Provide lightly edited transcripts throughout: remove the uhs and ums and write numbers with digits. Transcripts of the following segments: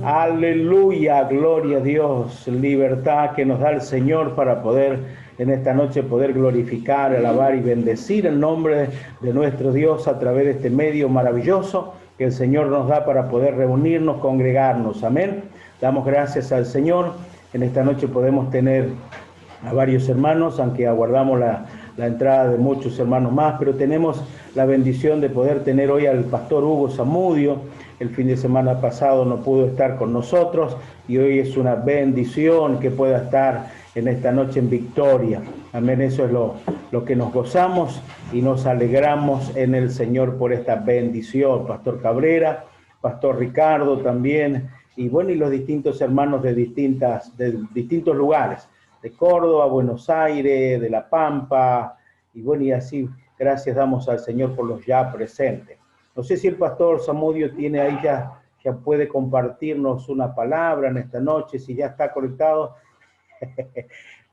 Aleluya, gloria a Dios, libertad que nos da el Señor para poder en esta noche poder glorificar, alabar y bendecir el nombre de nuestro Dios a través de este medio maravilloso que el Señor nos da para poder reunirnos, congregarnos. Amén. Damos gracias al Señor. En esta noche podemos tener a varios hermanos, aunque aguardamos la entrada de muchos hermanos más, pero tenemos la bendición de poder tener hoy al pastor Hugo Zamudio. El fin de semana pasado no pudo estar con nosotros y hoy es una bendición que pueda estar en esta noche en victoria. Amén, eso es lo que nos gozamos y nos alegramos en el Señor por esta bendición. Pastor Cabrera, Pastor Ricardo también, y bueno, y los distintos hermanos de distintos lugares, de Córdoba, Buenos Aires, de La Pampa, y bueno, y así gracias damos al Señor por los ya presentes. No sé si el pastor Zamudio tiene ahí ya puede compartirnos una palabra en esta noche, si ya está conectado.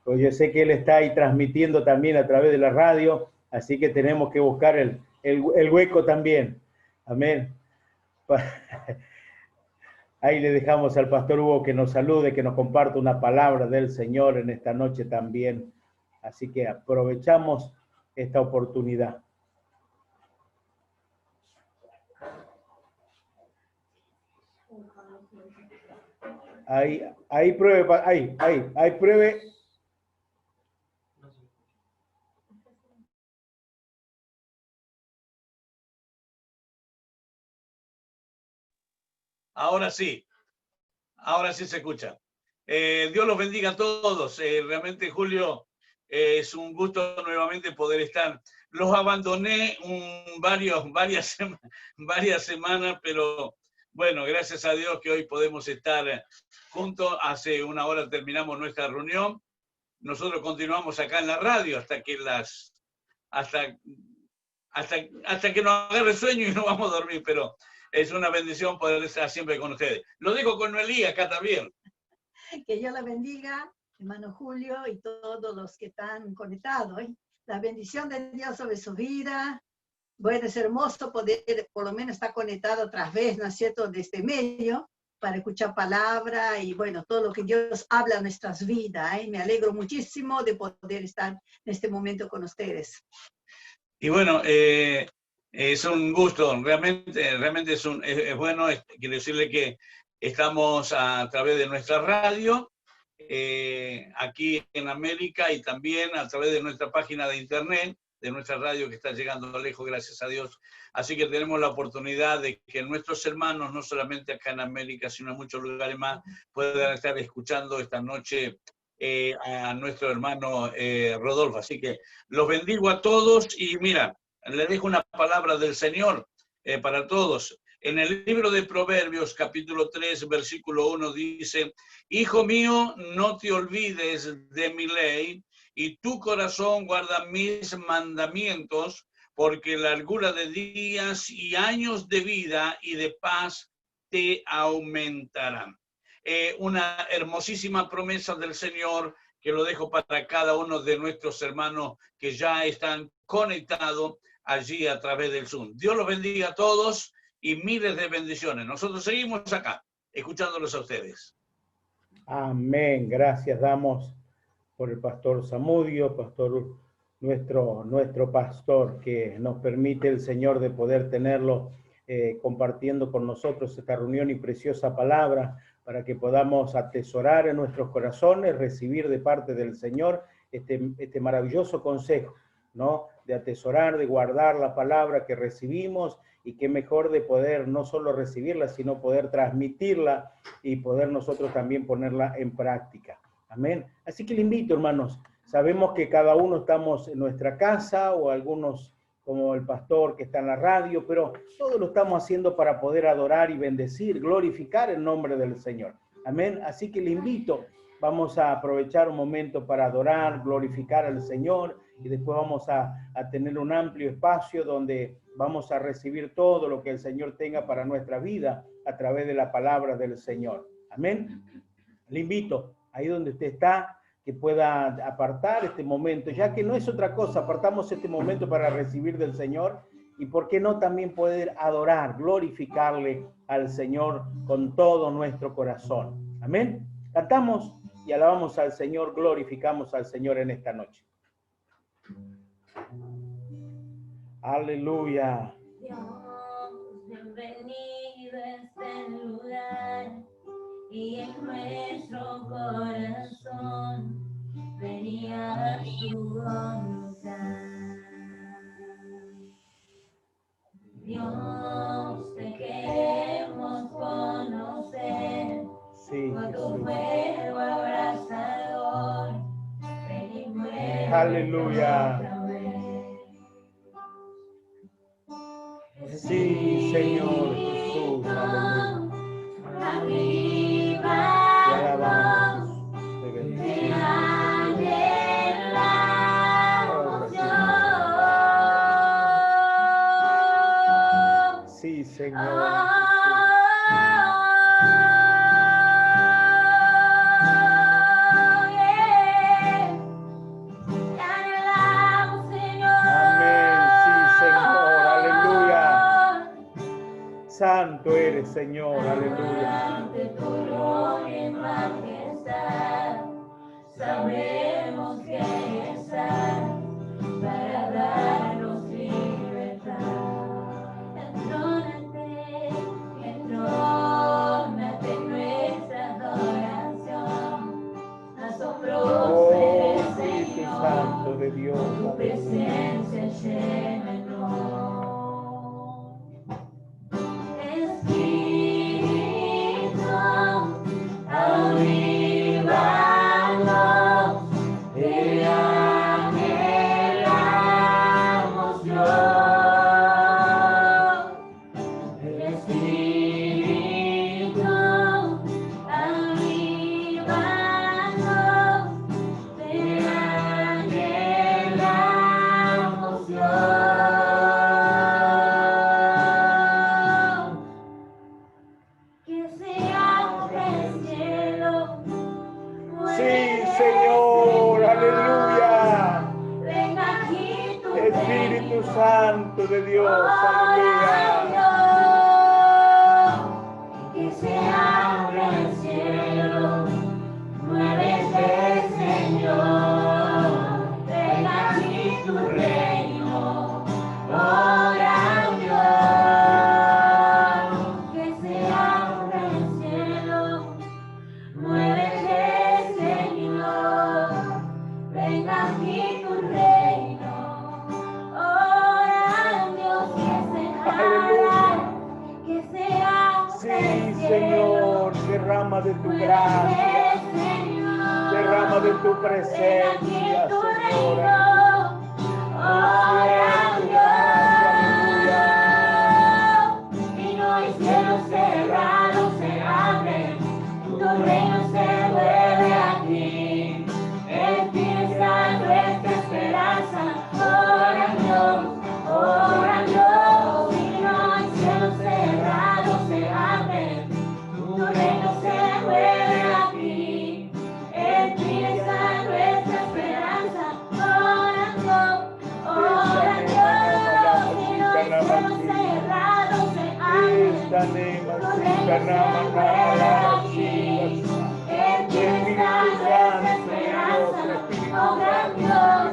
Pues yo sé que él está ahí transmitiendo también a través de la radio, así que tenemos que buscar el hueco también. Amén. Ahí le dejamos al pastor Hugo que nos salude, que nos comparta una palabra del Señor en esta noche también. Así que aprovechamos esta oportunidad. Ahí pruebe, ahí pruebe. Ahora sí se escucha. Dios los bendiga a todos. Realmente, Julio, es un gusto nuevamente poder estar. Los abandoné varias semanas, pero bueno, gracias a Dios que hoy podemos estar juntos. Hace una hora terminamos nuestra reunión. Nosotros continuamos acá en la radio hasta que nos agarre sueño y no vamos a dormir, pero es una bendición poder estar siempre con ustedes. Lo digo con Noelí acá también. Que Dios la bendiga, hermano Julio, y todos los que están conectados. La bendición de Dios sobre su vida. Bueno, es hermoso poder por lo menos estar conectado otra vez, ¿no es cierto?, de este medio, para escuchar palabra y bueno, todo lo que Dios habla en nuestras vidas. Me alegro muchísimo de poder estar en este momento con ustedes. Y bueno, es un gusto, realmente es bueno. Quiero decirle que estamos a través de nuestra radio, aquí en América, y también a través de nuestra página de internet, de nuestra radio que está llegando lejos, gracias a Dios. Así que tenemos la oportunidad de que nuestros hermanos, no solamente acá en América, sino en muchos lugares más, puedan estar escuchando esta noche a nuestro hermano Rodolfo. Así que los bendigo a todos y mira, le dejo una palabra del Señor para todos. En el libro de Proverbios, capítulo 3, versículo 1, dice: Hijo mío, no te olvides de mi ley, y tu corazón guarda mis mandamientos, porque largura de días y años de vida y de paz te aumentarán. Una hermosísima promesa del Señor que lo dejo para cada uno de nuestros hermanos que ya están conectados allí a través del Zoom. Dios los bendiga a todos y miles de bendiciones. Nosotros seguimos acá, escuchándolos a ustedes. Amén. Gracias damos por el pastor Zamudio, pastor, nuestro pastor, que nos permite el Señor de poder tenerlo compartiendo con nosotros esta reunión y preciosa palabra, para que podamos atesorar en nuestros corazones, recibir de parte del Señor este maravilloso consejo. ¿no? De atesorar, de guardar la palabra que recibimos, y qué mejor de poder no solo recibirla, sino poder transmitirla y poder nosotros también ponerla en práctica. Amén. Así que le invito, hermanos. Sabemos que cada uno estamos en nuestra casa, o algunos como el pastor que está en la radio, pero todo lo estamos haciendo para poder adorar y bendecir, glorificar el nombre del Señor. Amén. Así que le invito, vamos a aprovechar un momento para adorar, glorificar al Señor, y después vamos a tener un amplio espacio donde vamos a recibir todo lo que el Señor tenga para nuestra vida a través de la palabra del Señor. Amén. Le invito, ahí donde usted está, que pueda apartar este momento, ya que no es otra cosa, apartamos este momento para recibir del Señor, y por qué no también poder adorar, glorificarle al Señor con todo nuestro corazón. Amén. Cantamos y alabamos al Señor, glorificamos al Señor en esta noche. Aleluya. Dios, bienvenido a este lugar, y en nuestro corazón venía tu voluntad. Dios, te queremos conocer, Sí, con tu Jesús. fuego abrazador, ven y muévete Aleluya. otra vez. Sí, Señor Jesús. Aleluya. Aviva Te alabamos, te te bendecimos. anhelamos, Dios. Sí, Señor. Te anhelamos, Señor. Amén. Sí, Señor. Aleluya. Santo eres, Señor. Aleluya. Ante tu gloria y majestad, sabemos que estás para darnos libertad. Entrónate en nuestra adoración. Asombroso Oh, eres, Espíritu Señor, Santo de Dios. tu presencia llénanos. Espíritu, avívanos, te anhelamos, Dios. Espíritu, avívanos, te anhelamos, Dios. Que se abra el cielo. Sí, Señor. Aleluya. Venga aquí tu Espíritu reino. Santo de Dios. Aleluya. Que se abra el cielo. Muévete, Señor. Venga aquí tu reino. Ora, Dios. Que se abra el cielo. Muévete, Señor, venga aquí tu reino. Ora, Dios, que se abra Sí, el cielo. Señor. Derrama de tu Muévete, gracia. Señor, Derrama de tu ven aquí presencia, tu Señor. reino. Ora, Dios, y no hay cielos cerrados, se abren. Tu reino se mueve aquí. Empieza nuestra esperanza. Ora, Dios, y no hay cielos cerrados, se abren. Tu reino se mueve aquí. Empieza nuestra esperanza. Ora, Dios, y no hay cielos cerrados, se abren. Esta nema, Tu sí, reino se carnama, mueve nada, aquí. sí. Empieza nuestra esperanza. Oh, gran Dios,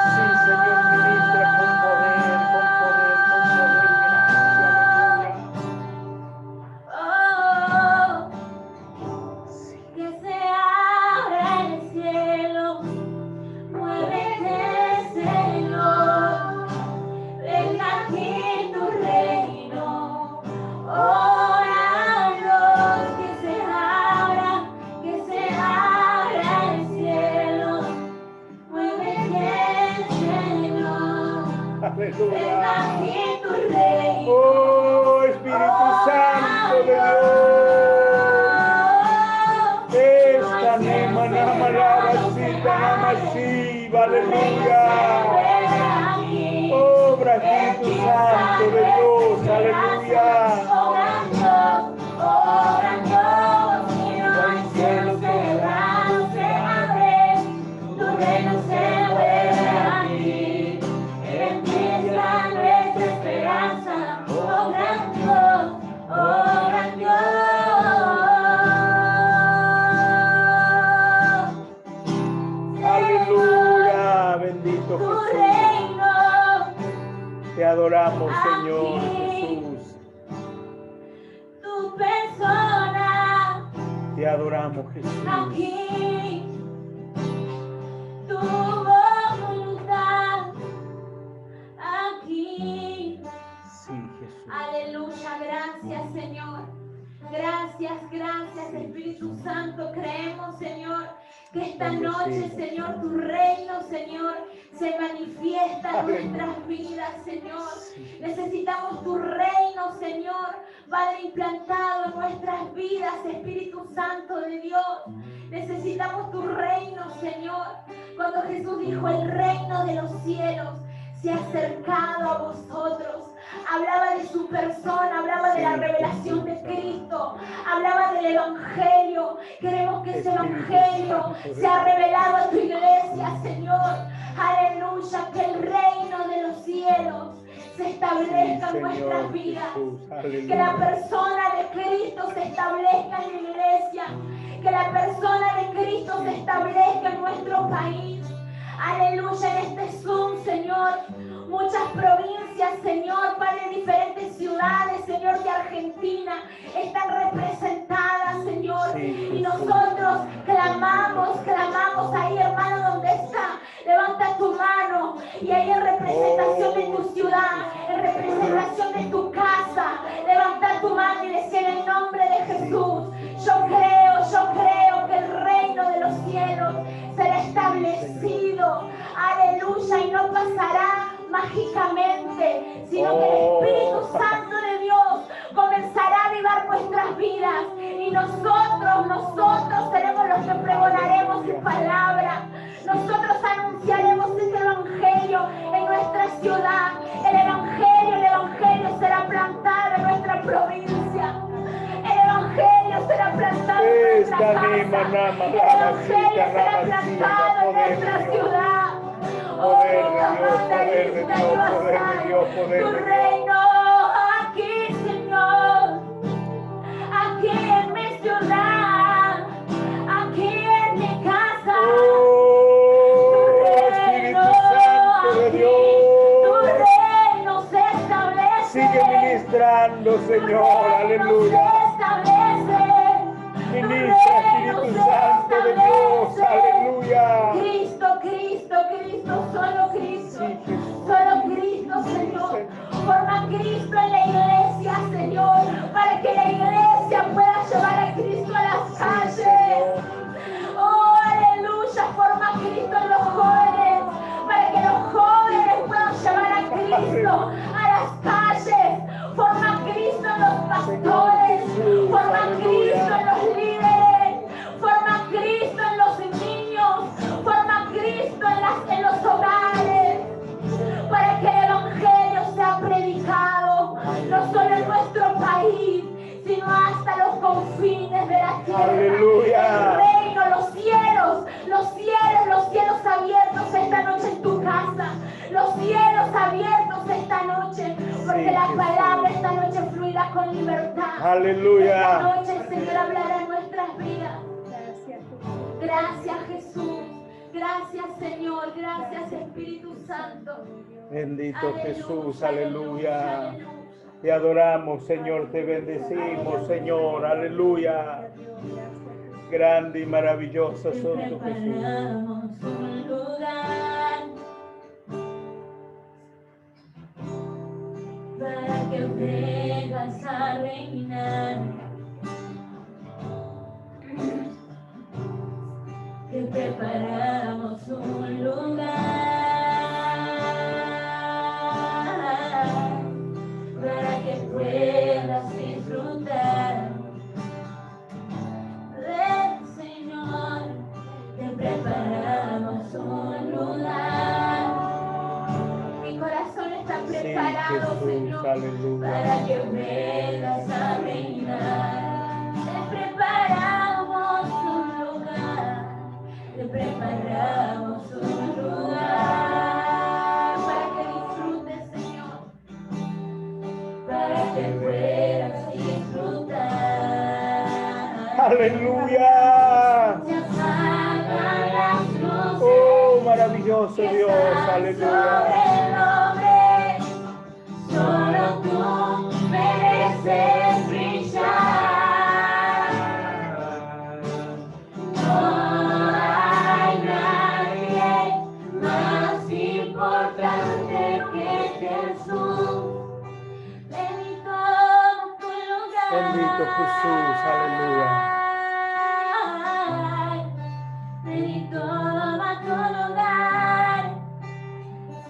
Sí, Señor, ministra con poder, con poder, con poder, gracia, aleluya. que se abra aleluya. aquí tu reino. Oh, Espíritu Santo de Dios. Esta nema nama lava sita nama shiva, aleluya. Obra Espíritu Santo de Dios, aleluya. Orando, y no hay cielos cerrados se abren, tu reino se mueve aquí, en ti está nuestra esperanza, orando, orando. Aleluya, bendito Tu Jesús. reino Te adoramos, Señor Jesús. tu persona Te adoramos, Jesús. aquí, tu voluntad aquí. Sí, Jesús. Aleluya, gracias Señor. Gracias, gracias Espíritu Santo. Creemos, Señor, que esta noche, Señor, tu reino, Señor, se manifiesta en nuestras vidas, Señor. Necesitamos tu reino, Señor, Padre, implantado en nuestras vidas, Espíritu Santo de Dios. Necesitamos tu reino, Señor. Cuando Jesús dijo, el reino de los cielos se ha acercado a vosotros, hablaba de su persona, hablaba de la revelación de Cristo, hablaba del Evangelio. Queremos que ese Evangelio sea revelado a tu iglesia, Señor. Aleluya, que el reino de los cielos se establezca en nuestras vidas, que la persona de Cristo se establezca en la iglesia, que la persona de Cristo se establezca en nuestro país. Aleluya, en este Zoom, Señor, muchas provincias, Señor, Padre, diferentes ciudades, Señor, de Argentina están representadas, Señor, y nosotros clamamos ahí, hermano, donde está, levanta tu mano, y ahí en representación de tu ciudad, en representación de tu casa, levanta tu mano y decir en el nombre de Jesús, yo creo que el reino de los cielos será establecido, aleluya, y no pasará mágicamente, sino que el Espíritu Santo de Dios comenzará a avivar nuestras vidas, y nosotros seremos los que pregonaremos su palabra. Nosotros anunciaremos ese evangelio en nuestra ciudad. El evangelio será plantado en nuestra provincia. El evangelio será plantado en nuestra casa. El evangelio será plantado en nuestra ciudad. Poder de Dios, Tu reino aquí, Señor, aquí en mi ciudad, aquí en mi casa. Espíritu Santo de Dios. Tu reino se establece. Sigue ministrando, Señor, aleluya. Ministra, Espíritu Santo de Dios, aleluya. Cristo, solo Cristo, Señor. Forma Cristo en la iglesia, Señor, para que la iglesia pueda llevar a Cristo a las calles. Oh, aleluya, forma Cristo en los jóvenes, para que los jóvenes puedan llevar a Cristo a las calles. Forma Cristo en los pastores, forma Cristo en los líderes, forma Cristo en los niños, forma Cristo en los hogares, para que el evangelio sea predicado, no solo en nuestro país, sino hasta los confines de la tierra. Aleluya. El reino, los cielos abiertos esta noche en tu casa, los cielos abiertos esta noche, porque la palabra esta noche fluirá con libertad. Aleluya. Esta noche el Señor hablará en nuestras vidas. Gracias, Jesús. Gracias, Señor. Gracias, Espíritu Santo. Bendito Jesús, aleluya. Te adoramos, Señor, te bendecimos, Señor, aleluya. Grande y maravilloso son tu Jesús. Preparamos un lugar para que vengas a reinar. Te preparamos un lugar preparado, Jesús, Señor, aleluya. para que vengas a reinar. Te preparamos un lugar, te preparamos un lugar para que disfrutes, Señor, para que puedas disfrutar. Aleluya. Se apagan las luces. Oh, maravilloso Dios, aleluya. Sobre el hombre, solo tú mereces brillar. No hay nadie más importante que Jesús. Ven y toma tu lugar. Bendito Jesús, aleluya. Ven y toma tu lugar,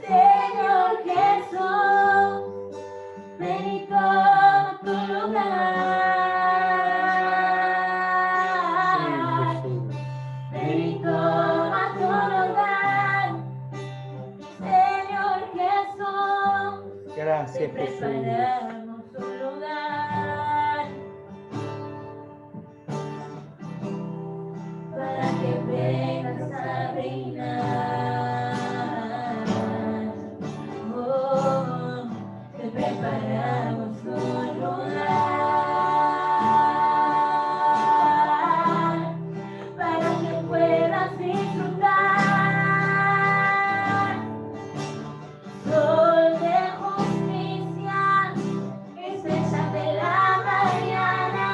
Señor Jesús. Ven y toma tu lugar. Ven y toma tu lugar, Señor Jesús. Gracias, Te Jesús. preparamos un lugar para que vengas a reinar. Oh, te preparamos un lugar para que puedas disfrutar. Sol de justicia, estrella de la mañana,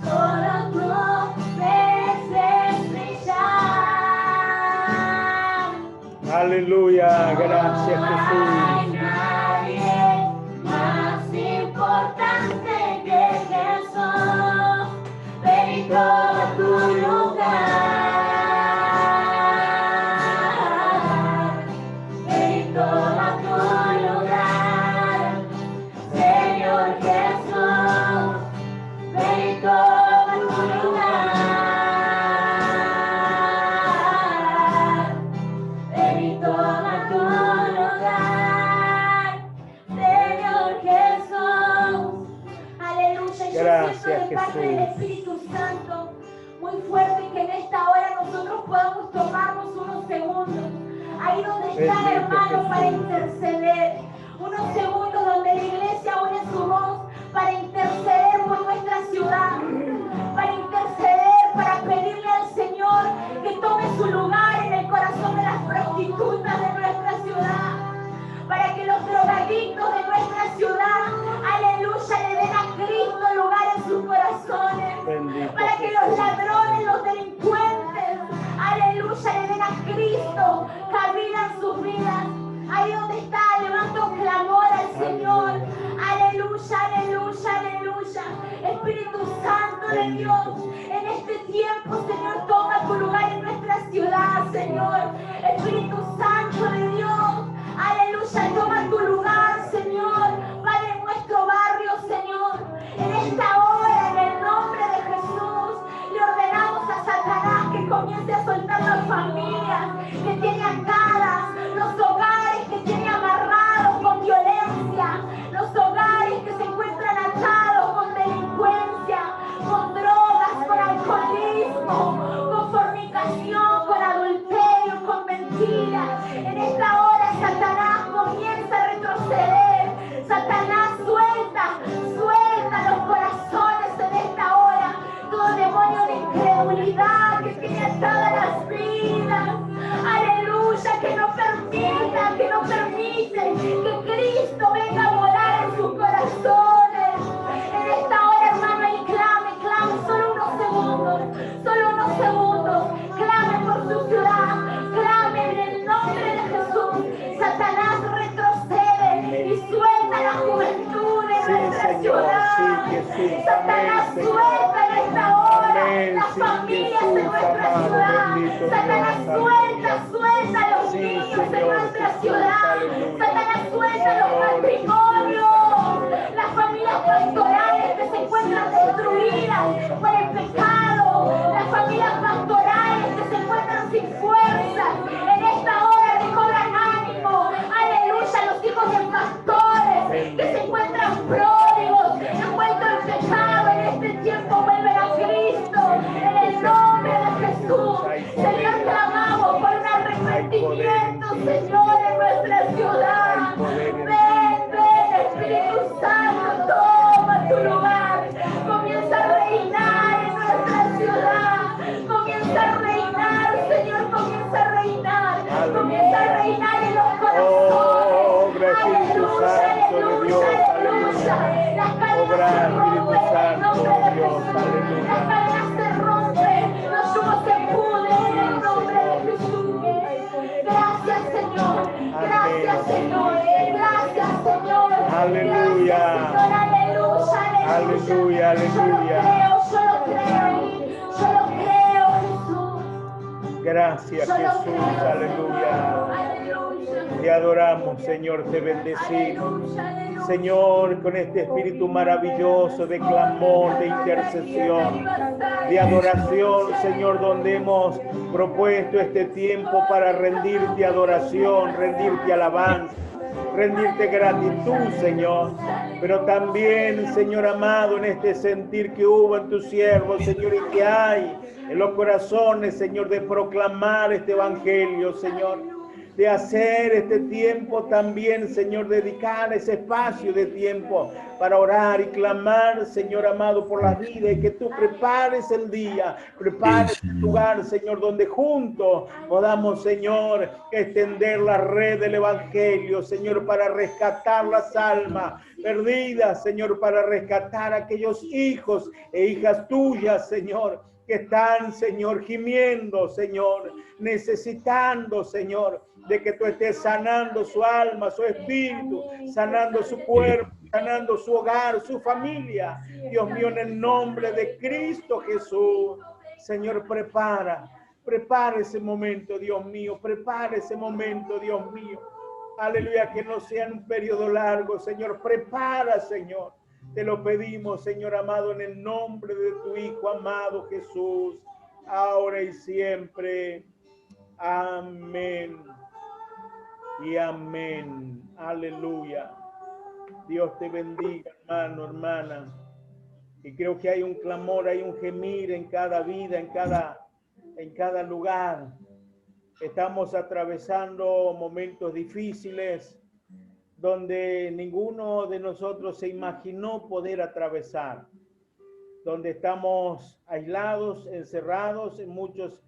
solo tú mereces brillar. Aleluya, gracias No hay Jesús. nadie más importante que Jesús. Ven y toma tu lugar. Ven y toma tu lugar, Señor Jesús. Ven y toma tu lugar. Ven y toma tu lugar, Señor Jesús. Aleluya. Y yo Gracias, siento de parte del Jesús. Espíritu Santo muy fuerte que en esta hora nosotros podamos tomarnos unos segundos. Ahí donde está, Bendito hermano, para Jesús. interceder. Unos segundos donde la iglesia une su voz para interceder por nuestra ciudad. Para interceder, para pedirle al Señor que tome su lugar en el corazón de las prostitutas de nuestra ciudad. Para que los drogadictos de nuestra ciudad, aleluya, le den a Cristo lugar en sus corazones. Bendito Para que los ladrones, los delincuentes, aleluya, le den a Cristo cabida en sus vidas. Ahí donde está, levanta un clamor al Señor. Aleluya, aleluya, aleluya. Espíritu Santo de Dios, en este tiempo, Señor, toma tu lugar en nuestra ciudad, Señor. Espíritu Santo de Dios, aleluya, toma tu lugar, Señor. Padre, en nuestro barrio, Señor. En esta hora, en el nombre de Jesús, le ordenamos a Satanás que comience a soltar las familias que tiene atadas, los hogares que tiene amarrados con violencia, los hogares que se encuentran atados con delincuencia, con drogas, con alcoholismo, con fornicación, con adulterio, con mentiras. En esta hora Satanás comienza a retroceder. Satanás suelta los corazones en esta hora. Todo demonio de incredulidad que tiene atadas las vidas. Aleluya, que no permite que Cristo venga a morar en sus corazones. En esta hora, hermano, y clame, solo unos segundos, clame por su ciudad, clame en el nombre de Jesús. Satanás retrocede y suelta la juventud de nuestra ciudad. Satanás suelta en esta hora las familias de nuestra ciudad. Satanás suelta a los niños de nuestra ciudad. Satanás suelta los matrimonios, las familias pastorales que se encuentran destruidas por el pecado, las familias pastorales que se encuentran sin fuerza. En esta hora recobran ánimo. Aleluya, los hijos de Señor, en nuestra ciudad. Ven, Espíritu Santo, toma tu lugar. Comienza a reinar en nuestra ciudad. Comienza a reinar, Señor, comienza a reinar. Comienza a reinar en los corazones. Aleluya, aleluya, aleluya. Las cadenas se rompen en el nombre de Jesús. Las cadenas se rompen, los yugos se pudren en el nombre de Jesús. Gracias, Señor. Gracias, Señor. Gracias, Señor. Aleluya. Gracias, Señor. Aleluya, aleluya. Yo lo creo, Jesús. Gracias, Jesús. Aleluya. Te adoramos, Señor, te bendecimos. Señor, con este espíritu maravilloso de clamor, de intercesión, de adoración, Señor, donde hemos propuesto este tiempo para rendirte adoración, rendirte alabanza, rendirte gratitud, Señor. Pero también, Señor amado, en este sentir que hubo en tus siervos, Señor, y que hay en los corazones, Señor, de proclamar este evangelio, Señor. De hacer este tiempo también, Señor, dedicar ese espacio de tiempo para orar y clamar, Señor amado, por la vida, y que tú prepares el día, prepares el lugar, Señor, donde juntos podamos, Señor, extender la red del evangelio, Señor, para rescatar las almas perdidas, Señor, para rescatar a aquellos hijos e hijas tuyas, Señor, que están, Señor, gimiendo, Señor, necesitando, Señor, de que tú estés sanando su alma, su espíritu, sanando su cuerpo, sanando su hogar, su familia. Dios mío, en el nombre de Cristo Jesús, Señor, prepara ese momento, Dios mío, prepara ese momento, Dios mío. Aleluya, que no sea un periodo largo, Señor, prepara, Señor. Te lo pedimos, Señor amado, en el nombre de tu Hijo amado Jesús, ahora y siempre. Amén. Y amén. Aleluya. Dios te bendiga, hermano, hermana. Y creo que hay un clamor, hay un gemir en cada vida, en cada lugar. Estamos atravesando momentos difíciles donde ninguno de nosotros se imaginó poder atravesar, donde estamos aislados, encerrados, en muchos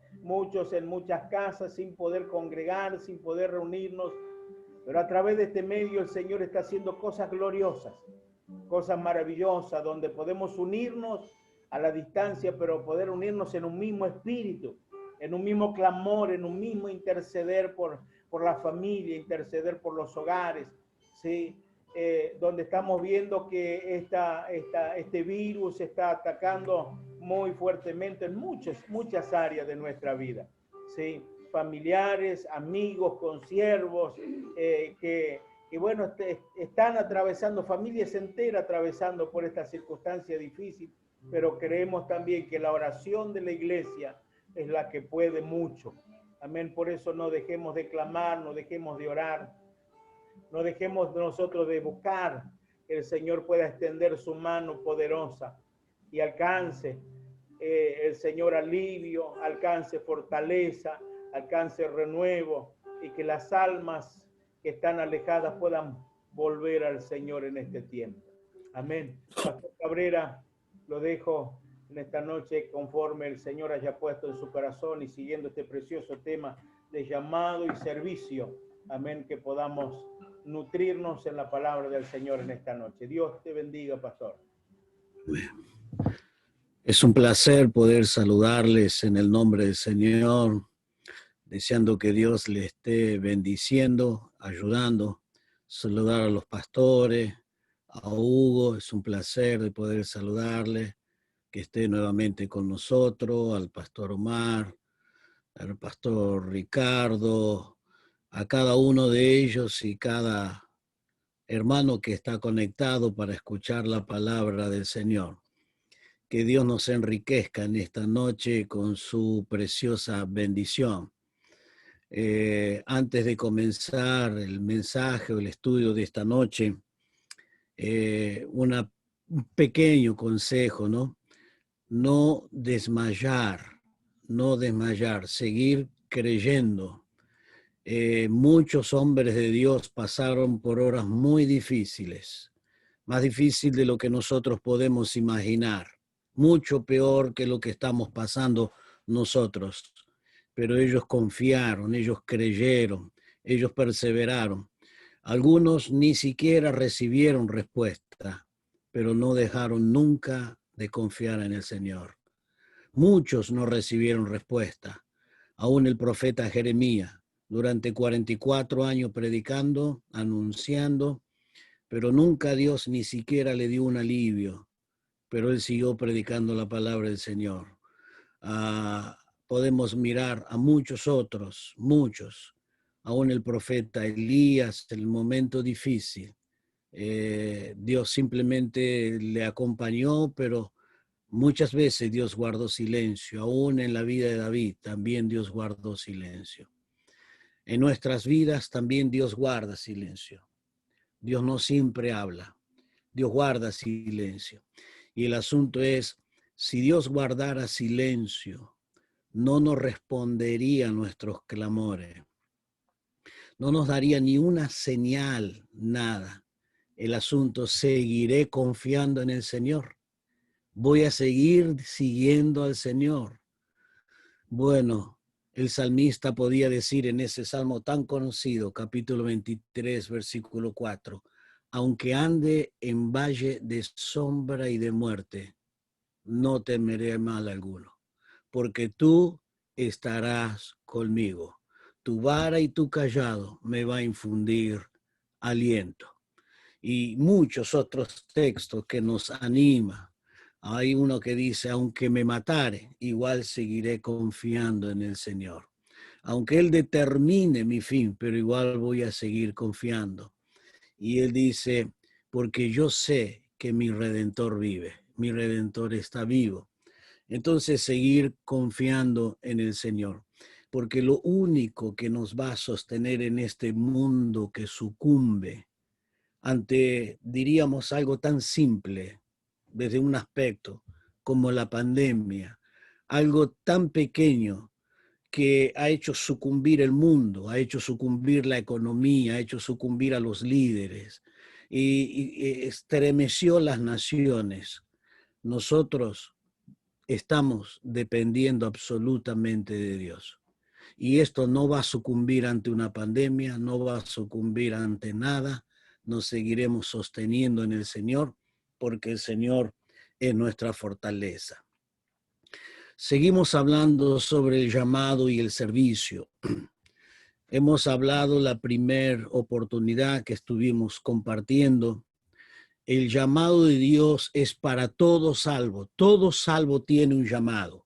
en muchas casas, sin poder congregar, sin poder reunirnos, pero a través de este medio el Señor está haciendo cosas gloriosas, cosas maravillosas, donde podemos unirnos a la distancia, pero poder unirnos en un mismo espíritu, en un mismo clamor, en un mismo interceder por la familia, interceder por los hogares, ¿sí? Donde estamos viendo que este virus está atacando muy fuertemente en muchas áreas de nuestra vida, ¿sí? Familiares, amigos, consiervos, que bueno, están atravesando, familias enteras atravesando por esta circunstancia difícil, pero creemos también que la oración de la iglesia es la que puede mucho. Amén, por eso no dejemos de clamar, no dejemos de orar, no dejemos nosotros de buscar que el Señor pueda extender su mano poderosa y alcance el Señor alivio, alcance fortaleza, alcance renuevo, y que las almas que están alejadas puedan volver al Señor en este tiempo. Amén. Pastor Cabrera, lo dejo en esta noche conforme el Señor haya puesto en su corazón y siguiendo este precioso tema de llamado y servicio. Amén, que podamos nutrirnos en la palabra del Señor en esta noche. Dios te bendiga, pastor. Es un placer poder saludarles en el nombre del Señor, deseando que Dios les esté bendiciendo, ayudando. Saludar a los pastores, a Hugo, es un placer de poder saludarle, que esté nuevamente con nosotros, al pastor Omar, al pastor Ricardo, a cada uno de ellos y cada hermano que está conectado para escuchar la palabra del Señor. Que Dios nos enriquezca en esta noche con su preciosa bendición. Antes de comenzar el mensaje o el estudio de esta noche, un pequeño consejo, ¿no? No desmayar, seguir creyendo. Muchos hombres de Dios pasaron por horas muy difíciles, más difícil de lo que nosotros podemos imaginar, mucho peor que lo que estamos pasando nosotros. Pero ellos confiaron, ellos creyeron, ellos perseveraron. Algunos ni siquiera recibieron respuesta, pero no dejaron nunca de confiar en el Señor. Muchos no recibieron respuesta. Aún el profeta Jeremías, durante 44 años predicando, anunciando, pero nunca Dios ni siquiera le dio un alivio, pero él siguió predicando la palabra del Señor. Podemos mirar a muchos otros, muchos, aún el profeta Elías, en el momento difícil. Dios simplemente le acompañó, pero muchas veces Dios guardó silencio. Aún en la vida de David también Dios guardó silencio. En nuestras vidas también Dios guarda silencio. Dios no siempre habla. Dios guarda silencio. Y el asunto es, si Dios guardara silencio, no nos respondería a nuestros clamores. No nos daría ni una señal, nada. El asunto, seguiré confiando en el Señor. Voy a seguir siguiendo al Señor. Bueno, el salmista podía decir en ese salmo tan conocido, capítulo 23, versículo 4, aunque ande en valle de sombra y de muerte, no temeré mal alguno, porque tú estarás conmigo. Tu vara y tu cayado me va a infundir aliento. Y muchos otros textos que nos animan. Hay uno que dice, aunque me matare, igual seguiré confiando en el Señor. Aunque Él determine mi fin, pero igual voy a seguir confiando. Y Él dice, porque yo sé que mi Redentor vive, mi Redentor está vivo. Entonces seguir confiando en el Señor, porque lo único que nos va a sostener en este mundo que sucumbe ante, diríamos, algo tan simple desde un aspecto como la pandemia, algo tan pequeño que ha hecho sucumbir el mundo, ha hecho sucumbir la economía, ha hecho sucumbir a los líderes y estremeció las naciones. Nosotros estamos dependiendo absolutamente de Dios. Y esto no va a sucumbir ante una pandemia, no va a sucumbir ante nada. Nos seguiremos sosteniendo en el Señor porque el Señor es nuestra fortaleza. Seguimos hablando sobre el llamado y el servicio. Hemos hablado la primera oportunidad que estuvimos compartiendo. El llamado de Dios es para todo salvo. Todo salvo tiene un llamado.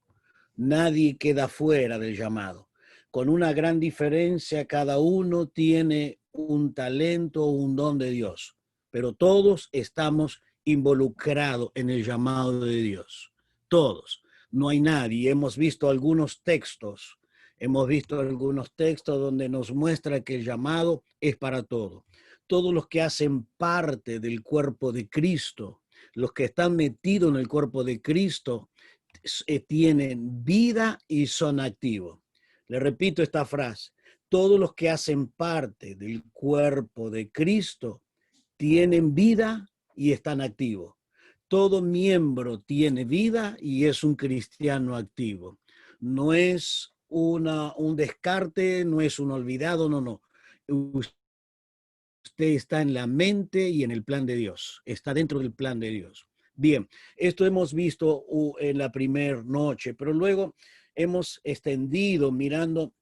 Nadie queda fuera del llamado. Con una gran diferencia, cada uno tiene un talento o un don de Dios, pero todos estamos involucrados en el llamado de Dios. Todos. No hay nadie. Hemos visto algunos textos donde nos muestra que el llamado es para todos. Todos los que hacen parte del cuerpo de Cristo, los que están metidos en el cuerpo de Cristo, tienen vida y son activos. Le repito esta frase, todos los que hacen parte del cuerpo de Cristo tienen vida y están activos. Todo miembro tiene vida y es un cristiano activo. No es un descarte, no es un olvidado, no. Usted está en la mente y en el plan de Dios, está dentro del plan de Dios. Bien, esto hemos visto en la primera noche, pero luego hemos extendido mirando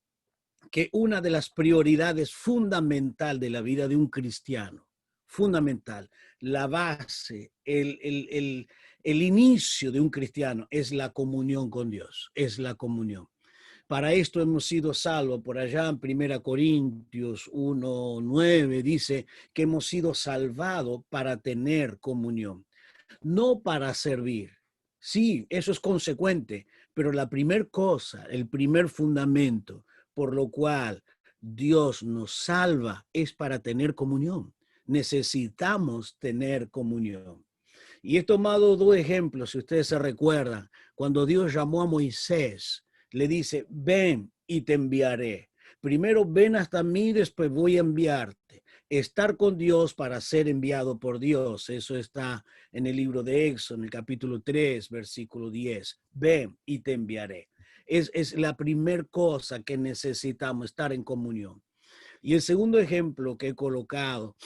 que una de las prioridades fundamental de la vida de un cristiano, fundamental, la base, el inicio de un cristiano es la comunión con Dios, es la comunión. Para esto hemos sido salvos. Por allá en 1 Corintios 1:9 dice que hemos sido salvados para tener comunión, no para servir. Sí, eso es consecuente, pero la primera cosa, el primer fundamento por lo cual Dios nos salva es para tener comunión. Necesitamos tener comunión. Y he tomado dos ejemplos, si ustedes se recuerdan, cuando Dios llamó a Moisés, le dice, ven y te enviaré. Primero ven hasta mí, después voy a enviarte. Estar con Dios para ser enviado por Dios. Eso está en el libro de Éxodo, en el capítulo 3, versículo 10. Ven y te enviaré. Es la primera cosa que necesitamos, estar en comunión. Y el segundo ejemplo que he colocado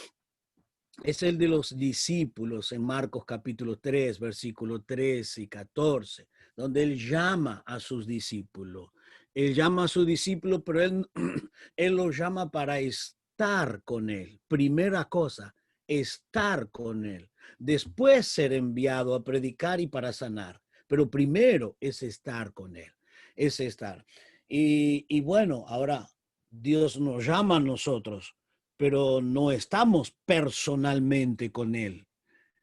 es el de los discípulos en Marcos capítulo 3, versículo 13 y 14, donde él llama a sus discípulos. Él llama a sus discípulos, pero él los llama para estar con él. Primera cosa, estar con él. Después ser enviado a predicar y para sanar. Pero primero es estar con él. Es estar. Y bueno, ahora Dios nos llama a nosotros, pero no estamos personalmente con él.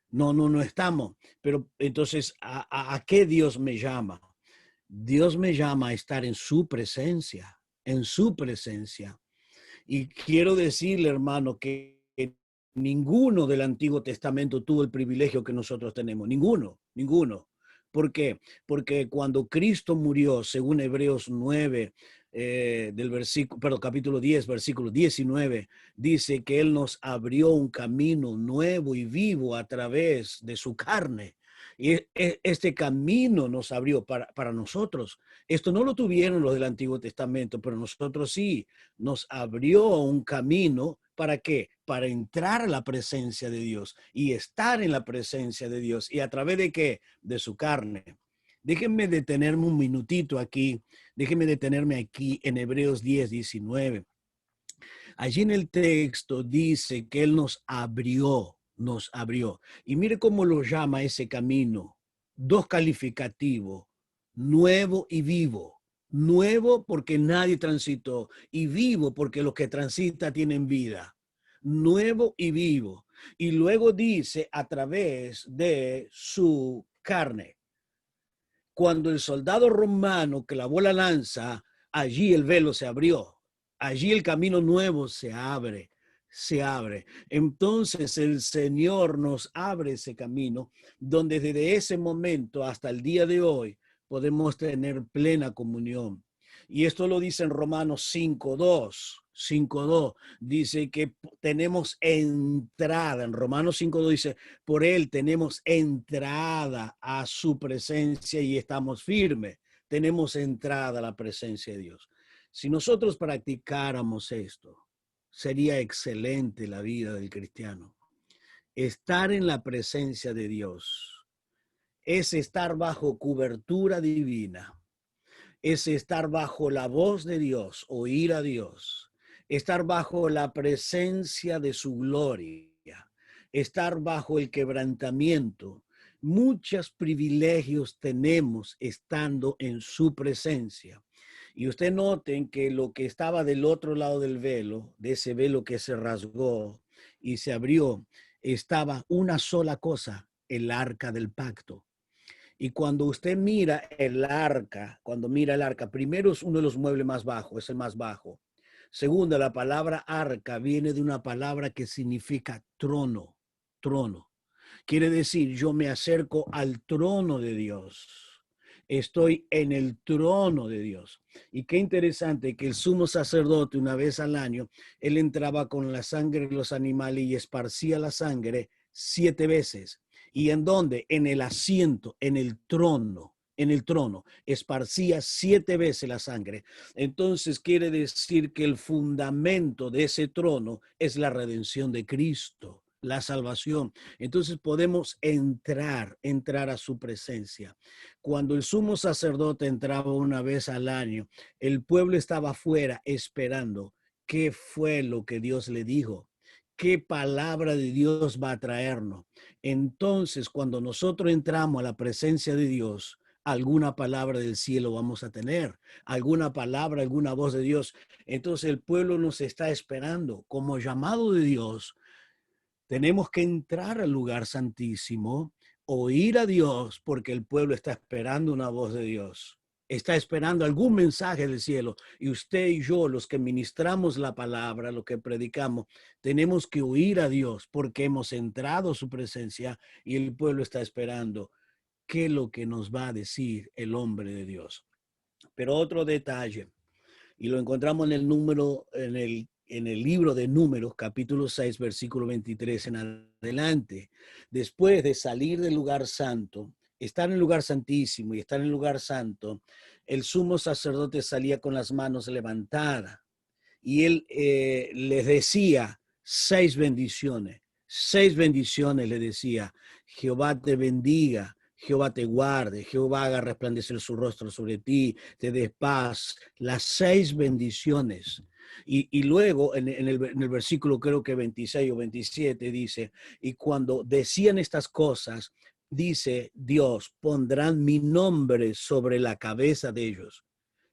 No estamos. Pero entonces, ¿a qué Dios me llama? Dios me llama a estar en su presencia, en su presencia. Y quiero decirle, hermano, que ninguno del Antiguo Testamento tuvo el privilegio que nosotros tenemos. Ninguno. ¿Por qué? Porque cuando Cristo murió, según Hebreos 9, capítulo 10, versículo 19, dice que Él nos abrió un camino nuevo y vivo a través de su carne. Y este camino nos abrió para nosotros. Esto no lo tuvieron los del Antiguo Testamento, pero nosotros sí. Nos abrió un camino. ¿Para qué? Para entrar a la presencia de Dios y estar en la presencia de Dios. ¿Y a través de qué? De su carne. Déjenme detenerme un minutito aquí. Déjenme detenerme aquí en Hebreos 10, 19. Allí en el texto dice que Él nos abrió. Y mire cómo lo llama ese camino. Dos calificativos, nuevo y vivo. Nuevo porque nadie transitó y vivo porque los que transitan tienen vida. Nuevo y vivo. Y luego dice a través de su carne. Cuando el soldado romano clavó la lanza, allí el velo se abrió. Allí el camino nuevo se abre. Entonces el Señor nos abre ese camino donde desde ese momento hasta el día de hoy podemos tener plena comunión. Y esto lo dice en Romanos 5.2. Dice que tenemos entrada. En Romanos 5.2 dice, por Él tenemos entrada a su presencia y estamos firmes. Tenemos entrada a la presencia de Dios. Si nosotros practicáramos esto, sería excelente la vida del cristiano. Estar en la presencia de Dios es estar bajo cobertura divina, es estar bajo la voz de Dios, oír a Dios, estar bajo la presencia de su gloria, estar bajo el quebrantamiento. Muchos privilegios tenemos estando en su presencia. Y usted noten que lo que estaba del otro lado del velo, de ese velo que se rasgó y se abrió, estaba una sola cosa, el arca del pacto. Y cuando usted mira el arca, primero es uno de los muebles más bajos, es el más bajo. Segundo, la palabra arca viene de una palabra que significa trono. Quiere decir, yo me acerco al trono de Dios. Estoy en el trono de Dios. Y qué interesante que el sumo sacerdote, una vez al año, él entraba con la sangre de los animales y esparcía la sangre 7 veces. ¿Y en dónde? En el asiento, en el trono, esparcía 7 veces la sangre. Entonces quiere decir que el fundamento de ese trono es la redención de Cristo, la salvación. Entonces podemos entrar a su presencia. Cuando el sumo sacerdote entraba una vez al año, el pueblo estaba afuera esperando qué fue lo que Dios le dijo. ¿Qué palabra de Dios va a traernos? Entonces, cuando nosotros entramos a la presencia de Dios, alguna palabra del cielo vamos a tener, alguna palabra, alguna voz de Dios. Entonces el pueblo nos está esperando. Como llamado de Dios, tenemos que entrar al lugar santísimo, oír a Dios, porque el pueblo está esperando una voz de Dios. Está esperando algún mensaje del cielo. Y usted y yo, los que ministramos la palabra, lo que predicamos, tenemos que oír a Dios porque hemos entrado a su presencia y el pueblo está esperando qué es lo que nos va a decir el hombre de Dios. Pero otro detalle, Y lo encontramos en el número, en el libro de Números, capítulo 6, versículo 23 en adelante. Después de salir del lugar santo, estar en el lugar santísimo y estar en el lugar santo, el sumo sacerdote salía con las manos levantadas y él les decía 6 bendiciones. 6 bendiciones le decía: Jehová te bendiga, Jehová te guarde, Jehová haga resplandecer su rostro sobre ti, te dé paz. Las 6 bendiciones. Y luego en el versículo creo que 26 o 27 dice, y cuando decían estas cosas, dice Dios, pondrán mi nombre sobre la cabeza de ellos.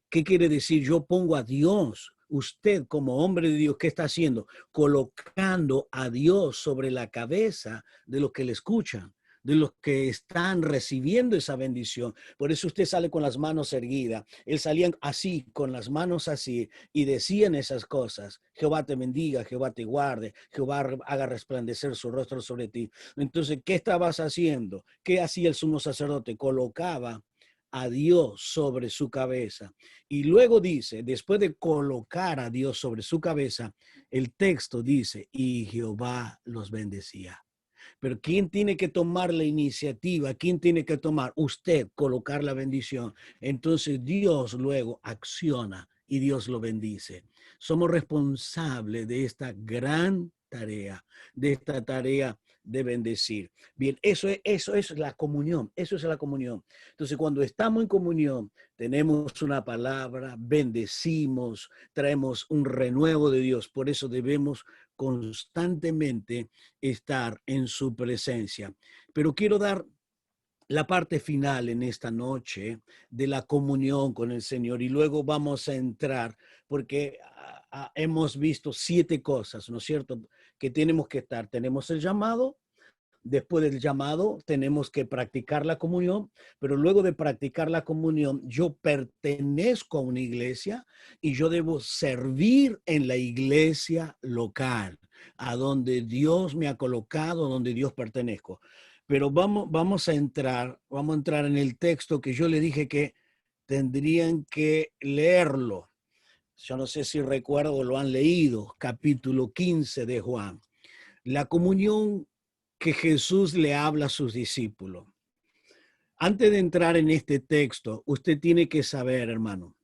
¿Qué quiere decir? Yo pongo a Dios. Usted como hombre de Dios, ¿qué está haciendo? Colocando a Dios sobre la cabeza de los que le escuchan, de los que están recibiendo esa bendición. Por eso usted sale con las manos erguidas. Él salía así, con las manos así, y decían esas cosas. Jehová te bendiga, Jehová te guarde, Jehová haga resplandecer su rostro sobre ti. Entonces, ¿qué estabas haciendo? ¿Qué hacía el sumo sacerdote? Colocaba a Dios sobre su cabeza. Y luego dice, después de colocar a Dios sobre su cabeza, el texto dice, y Jehová los bendecía. Pero ¿quién tiene que tomar la iniciativa? ¿Quién tiene que tomar? Usted, colocar la bendición. Entonces Dios luego acciona y Dios lo bendice. Somos responsables de esta gran tarea, de bendecir. Bien, eso es la comunión, eso es la comunión. Entonces, cuando estamos en comunión, tenemos una palabra, bendecimos, traemos un renuevo de Dios. Por eso debemos constantemente estar en su presencia. Pero quiero dar la parte final en esta noche de la comunión con el Señor y luego vamos a entrar porque hemos visto 7 cosas, ¿no es cierto?, que tenemos que estar. Tenemos el llamado. Después del llamado tenemos que practicar la comunión, pero luego de practicar la comunión, yo pertenezco a una iglesia y yo debo servir en la iglesia local, a donde Dios me ha colocado, donde Dios pertenezco. Pero vamos a entrar en el texto que yo le dije que tendrían que leerlo. Yo no sé si recuerdo o lo han leído, capítulo 15 de Juan. La comunión que Jesús le habla a sus discípulos. Antes de entrar en este texto, usted tiene que saber, hermano,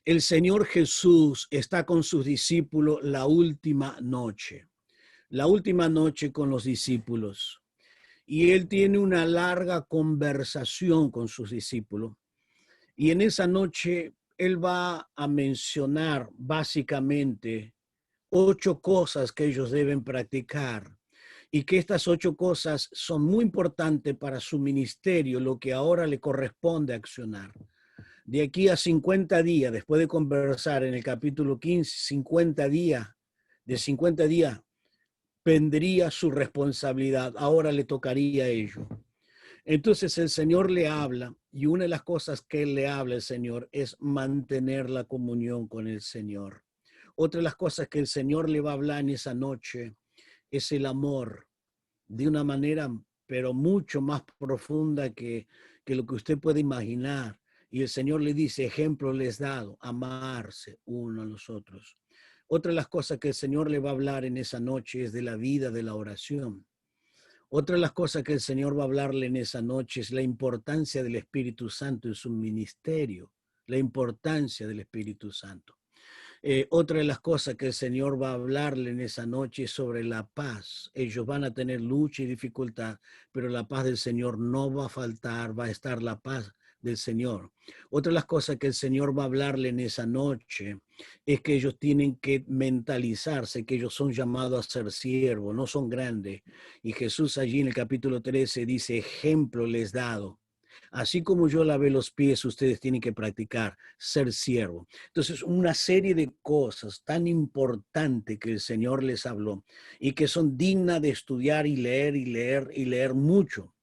el Señor Jesús está con sus discípulos la última noche con los discípulos. Y Él tiene una larga conversación con sus discípulos. Y en esa noche Él va a mencionar básicamente 8 cosas que ellos deben practicar. Y que estas 8 cosas son muy importantes para su ministerio, lo que ahora le corresponde accionar. De aquí a 50 días, después de conversar en el capítulo 15, 50 días, de 50 días, vendría su responsabilidad. Ahora le tocaría a ellos. Entonces el Señor le habla y una de las cosas que Él le habla al Señor es mantener la comunión con el Señor. Otra de las cosas que el Señor le va a hablar en esa noche es el amor, de una manera, pero mucho más profunda que lo que usted puede imaginar. Y el Señor le dice, ejemplo les he dado, amarse uno a los otros. Otra de las cosas que el Señor le va a hablar en esa noche es de la vida de la oración. Otra de las cosas que el Señor va a hablarle en esa noche es la importancia del Espíritu Santo en su ministerio, la importancia del Espíritu Santo. Otra de las cosas que el Señor va a hablarle en esa noche es sobre la paz. Ellos van a tener lucha y dificultad, pero la paz del Señor no va a faltar, va a estar la paz del Señor. Otra de las cosas que el Señor va a hablarle en esa noche es que ellos tienen que mentalizarse, que ellos son llamados a ser siervos, no son grandes. Y Jesús allí en el capítulo 13 dice, ejemplo les he dado. Así como yo lavé los pies, ustedes tienen que practicar ser siervo. Entonces, una serie de cosas tan importantes que el Señor les habló y que son dignas de estudiar y leer y leer y leer mucho.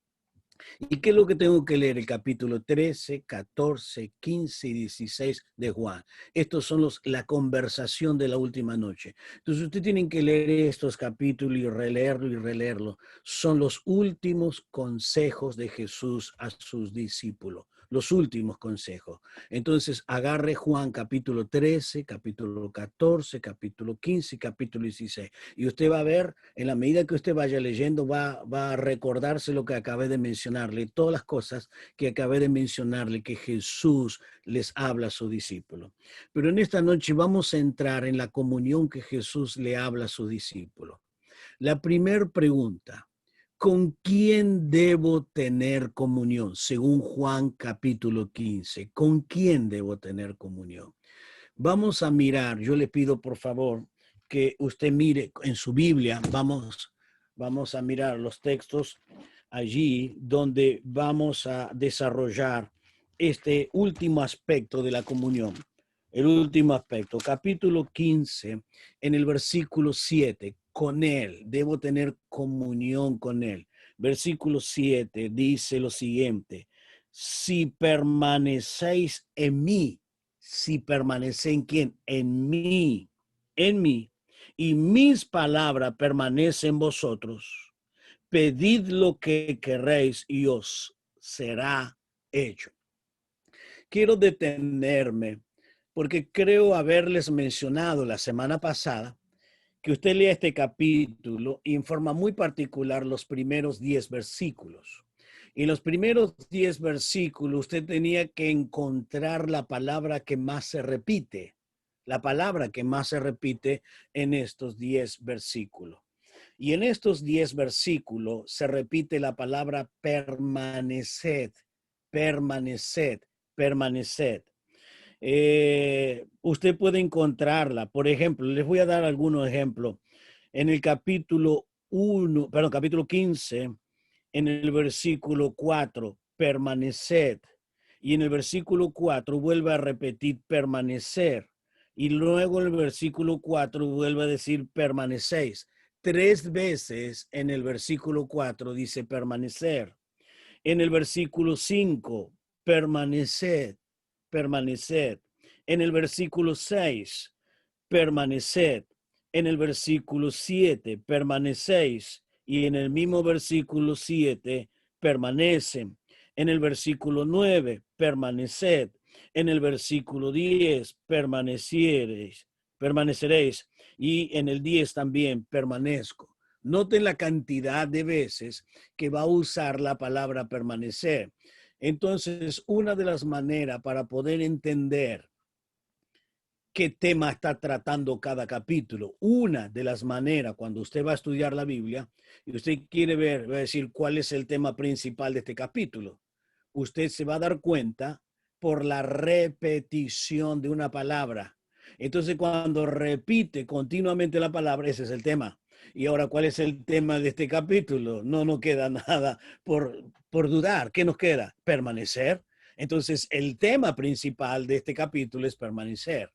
¿Y qué es lo que tengo que leer? El capítulo 13, 14, 15 y 16 de Juan. Estos son la conversación de la última noche. Entonces, ustedes tienen que leer estos capítulos y releerlo. Son los últimos consejos de Jesús a sus discípulos. los últimos consejos. Entonces, agarre Juan capítulo 13, capítulo 14, capítulo 15, capítulo 16. Y usted va a ver, en la medida que usted vaya leyendo, va a recordarse lo que acabé de mencionarle, todas las cosas que acabé de mencionarle, que Jesús les habla a sus discípulos. Pero en esta noche vamos a entrar en la comunión que Jesús le habla a sus discípulos. La primera pregunta: ¿con quién debo tener comunión? Según Juan capítulo 15, ¿con quién debo tener comunión? Vamos a mirar, yo le pido por favor que usted mire en su Biblia, vamos a mirar los textos allí donde vamos a desarrollar este último aspecto de la comunión. El último aspecto, capítulo 15, en el versículo 7, con Él, debo tener comunión con Él. Versículo 7 dice lo siguiente: si permanecéis en mí, si permanece en quién, en mí, y mis palabras permanecen en vosotros, pedid lo que queréis y os será hecho. Quiero detenerme porque creo haberles mencionado la semana pasada que usted lea este capítulo y en forma muy particular los primeros 10 versículos. Y en los primeros 10 versículos usted tenía que encontrar la palabra que más se repite, la palabra que más se repite en estos 10 versículos. Y en estos 10 versículos se repite la palabra permaneced, permaneced, permaneced. Usted puede encontrarla. Por ejemplo, les voy a dar algunos ejemplos. En el capítulo 15, en el versículo 4, permaneced. Y en el versículo 4 vuelve a repetir permanecer. Y luego en el versículo 4 vuelve a decir permanecéis. 3 veces en el versículo 4 dice permanecer. En el versículo 5, permaneced, permaneced. En el versículo 6, permaneced. En el versículo 7, permanecéis. Y en el mismo versículo 7, permanecen. En el versículo 9, permaneced. En el versículo 10, permaneceréis. Y en el 10 también, permanezco. Noten la cantidad de veces que va a usar la palabra permanecer. Entonces, una de las maneras para poder entender qué tema está tratando cada capítulo, una de las maneras cuando usted va a estudiar la Biblia y usted quiere ver, va a decir cuál es el tema principal de este capítulo, usted se va a dar cuenta por la repetición de una palabra. Entonces, cuando repite continuamente la palabra, ese es el tema. Y ahora, ¿cuál es el tema de este capítulo? No queda nada por dudar. ¿Qué nos queda? Permanecer. Entonces, el tema principal de este capítulo es permanecer.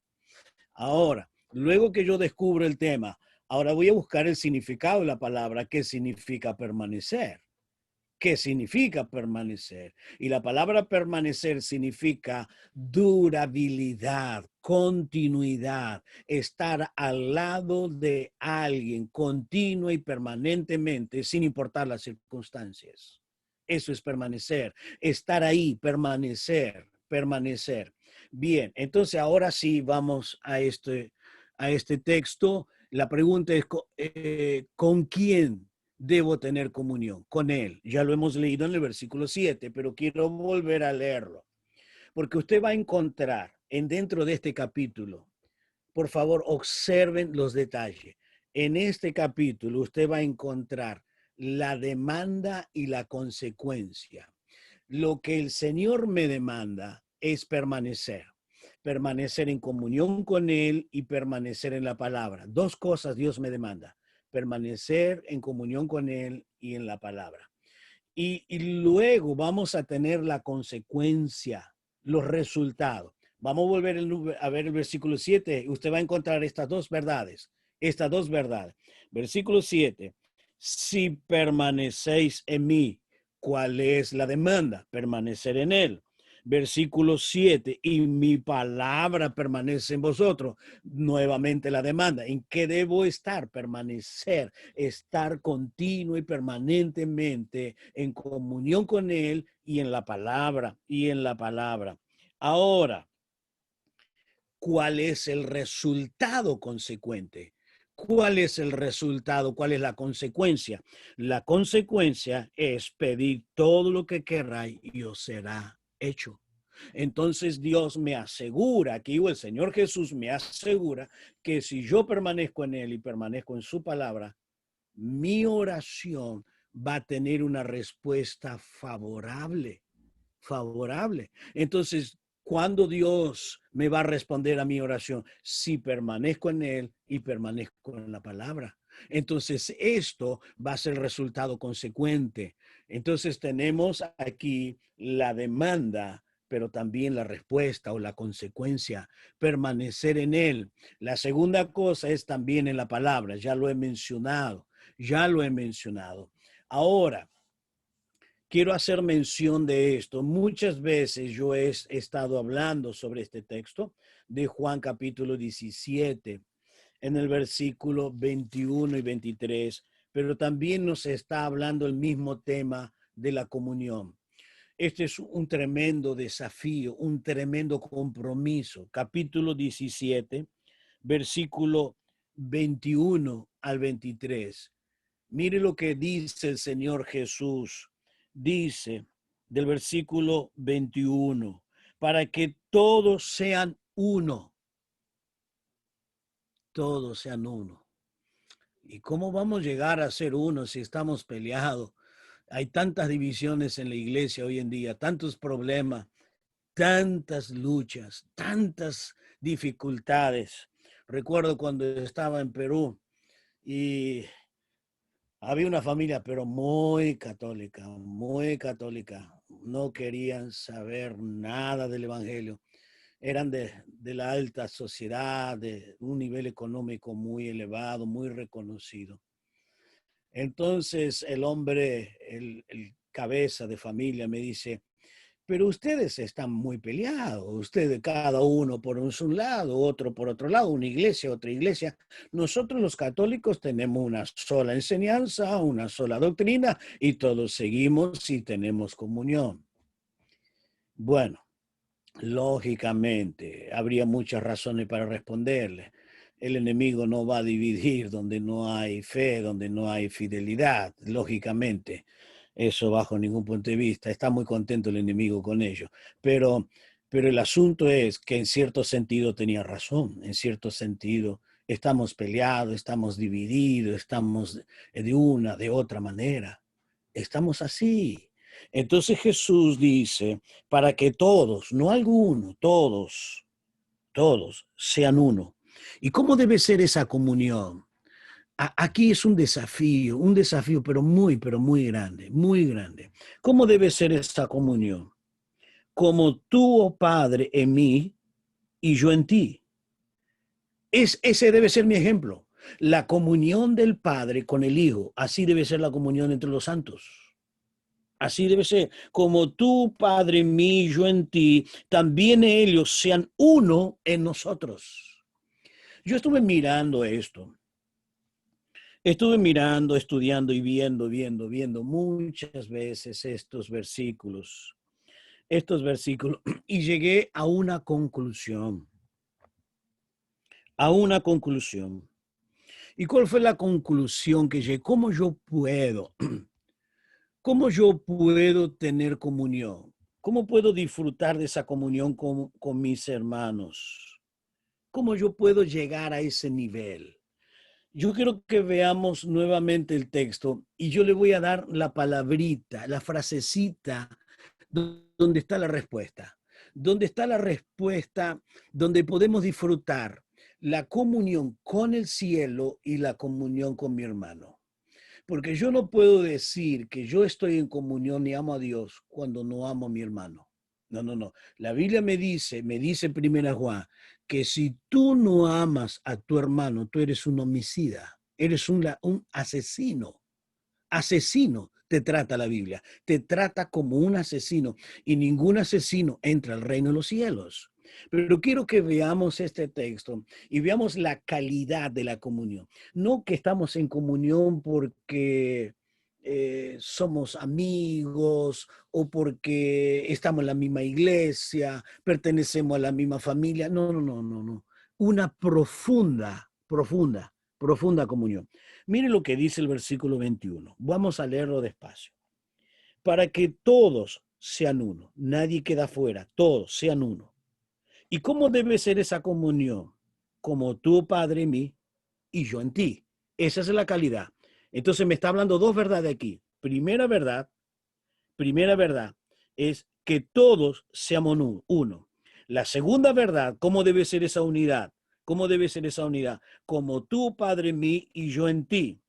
Ahora, luego que yo descubro el tema, ahora voy a buscar el significado de la palabra. ¿Qué significa permanecer? ¿Qué significa permanecer? Y la palabra permanecer significa durabilidad, continuidad, estar al lado de alguien continua y permanentemente, sin importar las circunstancias. Eso es permanecer, estar ahí, permanecer, permanecer. Bien, entonces ahora sí vamos a este texto. La pregunta es, ¿con quién debo tener comunión? Con Él. Ya lo hemos leído en el versículo 7, pero quiero volver a leerlo. Porque usted va a encontrar dentro de este capítulo, por favor, observen los detalles. En este capítulo usted va a encontrar la demanda y la consecuencia. Lo que el Señor me demanda es permanecer en comunión con Él y permanecer en la palabra. Dos cosas Dios me demanda: permanecer en comunión con Él y en la palabra. Y luego vamos a tener la consecuencia, los resultados. Vamos a volver a ver el versículo 7. Usted va a encontrar estas dos verdades. Versículo 7. Si permanecéis en mí, ¿cuál es la demanda? Permanecer en Él. Versículo 7, y mi palabra permanece en vosotros. Nuevamente la demanda, ¿en qué debo estar? Permanecer, estar continuo y permanentemente en comunión con Él y en la palabra, Ahora, ¿cuál es el resultado consecuente? ¿Cuál es el resultado? ¿Cuál es la consecuencia? La consecuencia es pedir todo lo que queráis y os será hecho. Entonces Dios me asegura, aquí o el Señor Jesús me asegura que si yo permanezco en Él y permanezco en su palabra, mi oración va a tener una respuesta favorable. Entonces, ¿cuándo Dios me va a responder a mi oración? Si permanezco en Él y permanezco en la palabra. Entonces, esto va a ser el resultado consecuente. Entonces, tenemos aquí la demanda, pero también la respuesta o la consecuencia, permanecer en Él. La segunda cosa es también en la palabra, ya lo he mencionado. Ahora, quiero hacer mención de esto. Muchas veces yo he estado hablando sobre este texto de Juan capítulo 17, en el versículo 21 y 23, pero también nos está hablando el mismo tema de la comunión. Este es un tremendo desafío, un tremendo compromiso. Capítulo 17, versículo 21 al 23. Mire lo que dice el Señor Jesús. Dice del versículo 21, para que todos sean uno. Todos sean uno. ¿Y cómo vamos a llegar a ser uno si estamos peleados? Hay tantas divisiones en la iglesia hoy en día, tantos problemas, tantas luchas, tantas dificultades. Recuerdo cuando estaba en Perú y había una familia, pero muy católica, muy católica. No querían saber nada del evangelio. Eran de la alta sociedad, de un nivel económico muy elevado, muy reconocido. Entonces el hombre, el cabeza de familia me dice, pero ustedes están muy peleados, ustedes cada uno por un lado, otro por otro lado, una iglesia, otra iglesia. Nosotros los católicos tenemos una sola enseñanza, una sola doctrina y todos seguimos y tenemos comunión. Bueno, lógicamente, habría muchas razones para responderle. El enemigo no va a dividir donde no hay fe, donde no hay fidelidad, lógicamente. Eso bajo ningún punto de vista. Está muy contento el enemigo con ello. Pero el asunto es que en cierto sentido tenía razón. En cierto sentido estamos peleados, estamos divididos, estamos de una, de otra manera. Estamos así. Entonces Jesús dice, para que todos, no alguno, todos sean uno. ¿Y cómo debe ser esa comunión? Aquí es un desafío, pero muy grande, muy grande. ¿Cómo debe ser esta comunión? Como tú, oh Padre, en mí y yo en ti. Ese debe ser mi ejemplo. La comunión del Padre con el Hijo, así debe ser la comunión entre los santos. Así debe ser. Como tú, Padre, en mí, yo en ti, también ellos sean uno en nosotros. Yo estuve mirando esto. Estuve mirando, estudiando y viendo muchas veces estos versículos, y llegué a una conclusión. ¿Y cuál fue la conclusión que llegué? ¿Cómo yo puedo tener comunión? ¿Cómo puedo disfrutar de esa comunión con mis hermanos? ¿Cómo yo puedo llegar a ese nivel? Yo quiero que veamos nuevamente el texto y yo le voy a dar la palabrita, la frasecita donde está la respuesta. Donde está la respuesta, donde podemos disfrutar la comunión con el cielo y la comunión con mi hermano. Porque yo no puedo decir que yo estoy en comunión y amo a Dios cuando no amo a mi hermano. No. La Biblia me dice 1 Juan, que si tú no amas a tu hermano, tú eres un homicida, eres un asesino. asesino te trata la Biblia. Te trata como un asesino y ningún asesino entra al reino de los cielos. Pero quiero que veamos este texto y veamos la calidad de la comunión. No que estamos en comunión porque somos amigos o porque estamos en la misma iglesia, pertenecemos a la misma familia. No, no, no, no, no. Una profunda comunión. Mire lo que dice el versículo 21. Vamos a leerlo despacio. Para que todos sean uno, nadie queda fuera, todos sean uno. ¿Y cómo debe ser esa comunión? Como tú, Padre, en mí y yo en ti. Esa es la calidad. Entonces me está hablando dos verdades aquí. Primera verdad es que todos seamos uno. La segunda verdad, ¿cómo debe ser esa unidad? ¿Cómo debe ser esa unidad? Como tú, Padre, en mí y yo en ti.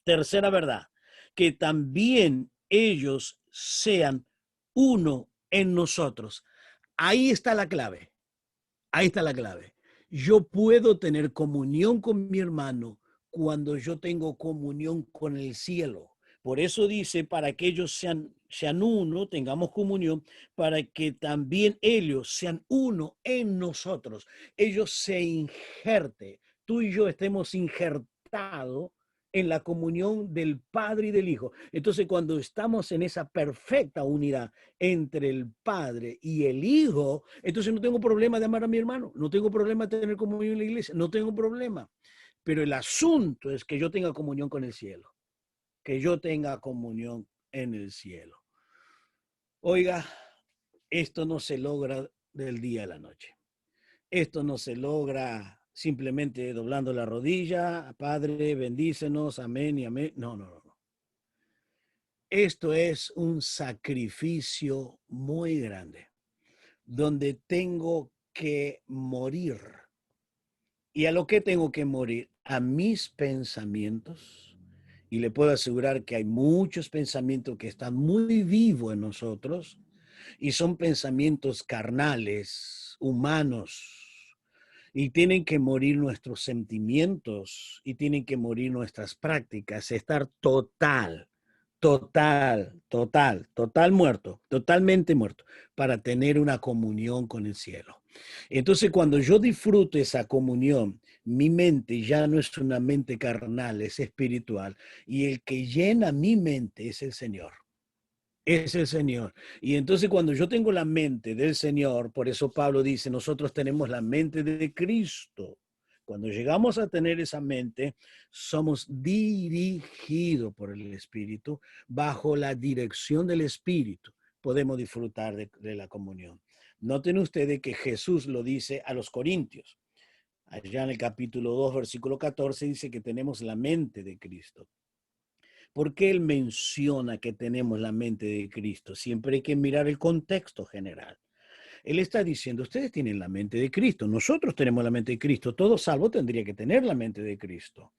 Tercera verdad, que también ellos sean uno en nosotros. Ahí está la clave. Ahí está la clave. Yo puedo tener comunión con mi hermano cuando yo tengo comunión con el cielo. Por eso dice, para que ellos sean uno, tengamos comunión, para que también ellos sean uno en nosotros. Ellos se injerte, tú y yo estemos injertados en la comunión del Padre y del Hijo. Entonces, cuando estamos en esa perfecta unidad entre el Padre y el Hijo, entonces no tengo problema de amar a mi hermano, no tengo problema de tener comunión en la iglesia, no tengo problema. Pero el asunto es que yo tenga comunión con el cielo, que yo tenga comunión en el cielo. Oiga, esto no se logra del día a la noche. Esto no se logra simplemente doblando la rodilla, Padre, bendícenos, amén y amén. No, no, no. Esto es un sacrificio muy grande, donde tengo que morir. ¿Y a lo que tengo que morir? A mis pensamientos. Y le puedo asegurar que hay muchos pensamientos que están muy vivos en nosotros y son pensamientos carnales, humanos. Y tienen que morir nuestros sentimientos y tienen que morir nuestras prácticas, estar total muerto, totalmente muerto, para tener una comunión con el cielo. Entonces, cuando yo disfruto esa comunión, mi mente ya no es una mente carnal, es espiritual, y el que llena mi mente es el Señor. Es el Señor. Y entonces cuando yo tengo la mente del Señor, por eso Pablo dice, nosotros tenemos la mente de Cristo. Cuando llegamos a tener esa mente, somos dirigidos por el Espíritu, bajo la dirección del Espíritu. Podemos disfrutar de la comunión. Noten ustedes que Jesús lo dice a los Corintios. Allá en el capítulo 2, versículo 14, dice que tenemos la mente de Cristo. ¿Por qué él menciona que tenemos la mente de Cristo? Siempre hay que mirar el contexto general. Él está diciendo, ustedes tienen la mente de Cristo, nosotros tenemos la mente de Cristo, todo salvo tendría que tener la mente de Cristo.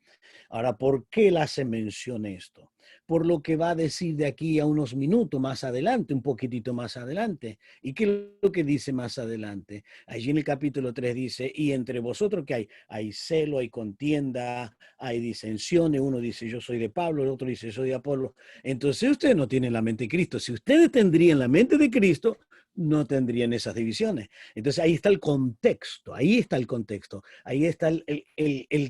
Ahora, ¿por qué él hace mención esto? Por lo que va a decir de aquí a unos minutos más adelante, un poquitito más adelante. ¿Y qué es lo que dice más adelante? Allí en el capítulo 3 dice, y entre vosotros ¿qué hay? Hay celo, hay contienda, hay disensiones. Uno dice, yo soy de Pablo, el otro dice, yo soy de Apolo. Entonces ustedes no tienen la mente de Cristo. Si ustedes tendrían la mente de Cristo, no tendrían esas divisiones. Entonces ahí está el contexto, ahí está el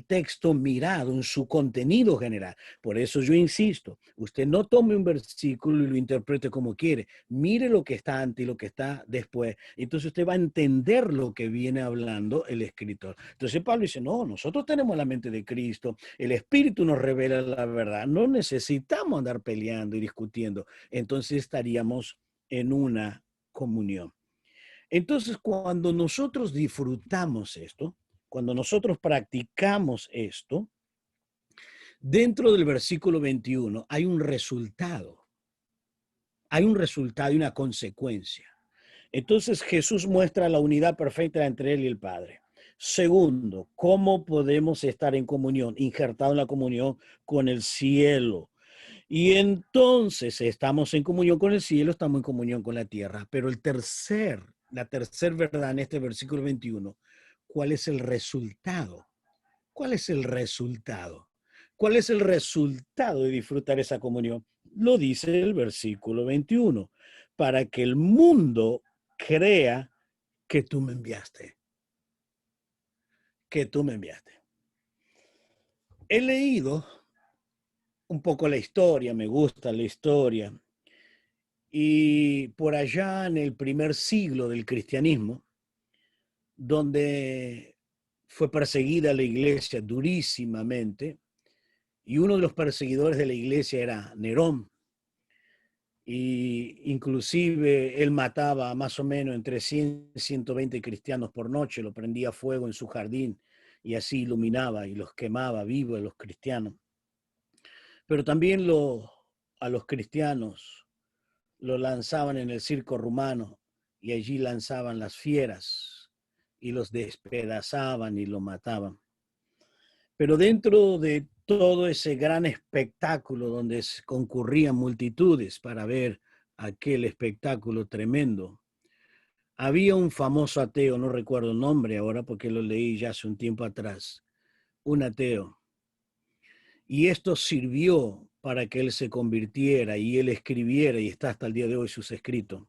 texto mirado en su contenido general. Por eso yo insisto, usted no tome un versículo y lo interprete como quiere, mire lo que está antes y lo que está después. Entonces usted va a entender lo que viene hablando el escritor. Entonces Pablo dice, no, nosotros tenemos la mente de Cristo, el Espíritu nos revela la verdad, no necesitamos andar peleando y discutiendo. Entonces estaríamos en una comunión. Entonces, cuando nosotros disfrutamos esto, cuando nosotros practicamos esto, dentro del versículo 21 hay un resultado y una consecuencia. Entonces Jesús muestra la unidad perfecta entre él y el Padre. Segundo, ¿cómo podemos estar en comunión, injertado en la comunión con el cielo? Y entonces estamos en comunión con el cielo, estamos en comunión con la tierra. Pero la tercera verdad en este versículo 21, ¿cuál es el resultado? ¿Cuál es el resultado? ¿Cuál es el resultado de disfrutar esa comunión? Lo dice el versículo 21, para que el mundo crea que tú me enviaste. Que tú me enviaste. He leído un poco la historia, me gusta la historia, y por allá en el primer siglo del cristianismo, donde fue perseguida la iglesia durísimamente, y uno de los perseguidores de la iglesia era Nerón, y inclusive él mataba más o menos entre 100 y 120 cristianos por noche, lo prendía a fuego en su jardín y así iluminaba y los quemaba vivos a los cristianos. Pero también a los cristianos lo lanzaban en el circo romano y allí lanzaban las fieras y los despedazaban y lo mataban. Pero dentro de todo ese gran espectáculo donde concurrían multitudes para ver aquel espectáculo tremendo, había un famoso ateo, no recuerdo el nombre ahora porque lo leí ya hace un tiempo atrás, un ateo. Y esto sirvió para que él se convirtiera y él escribiera, y está hasta el día de hoy sus escritos.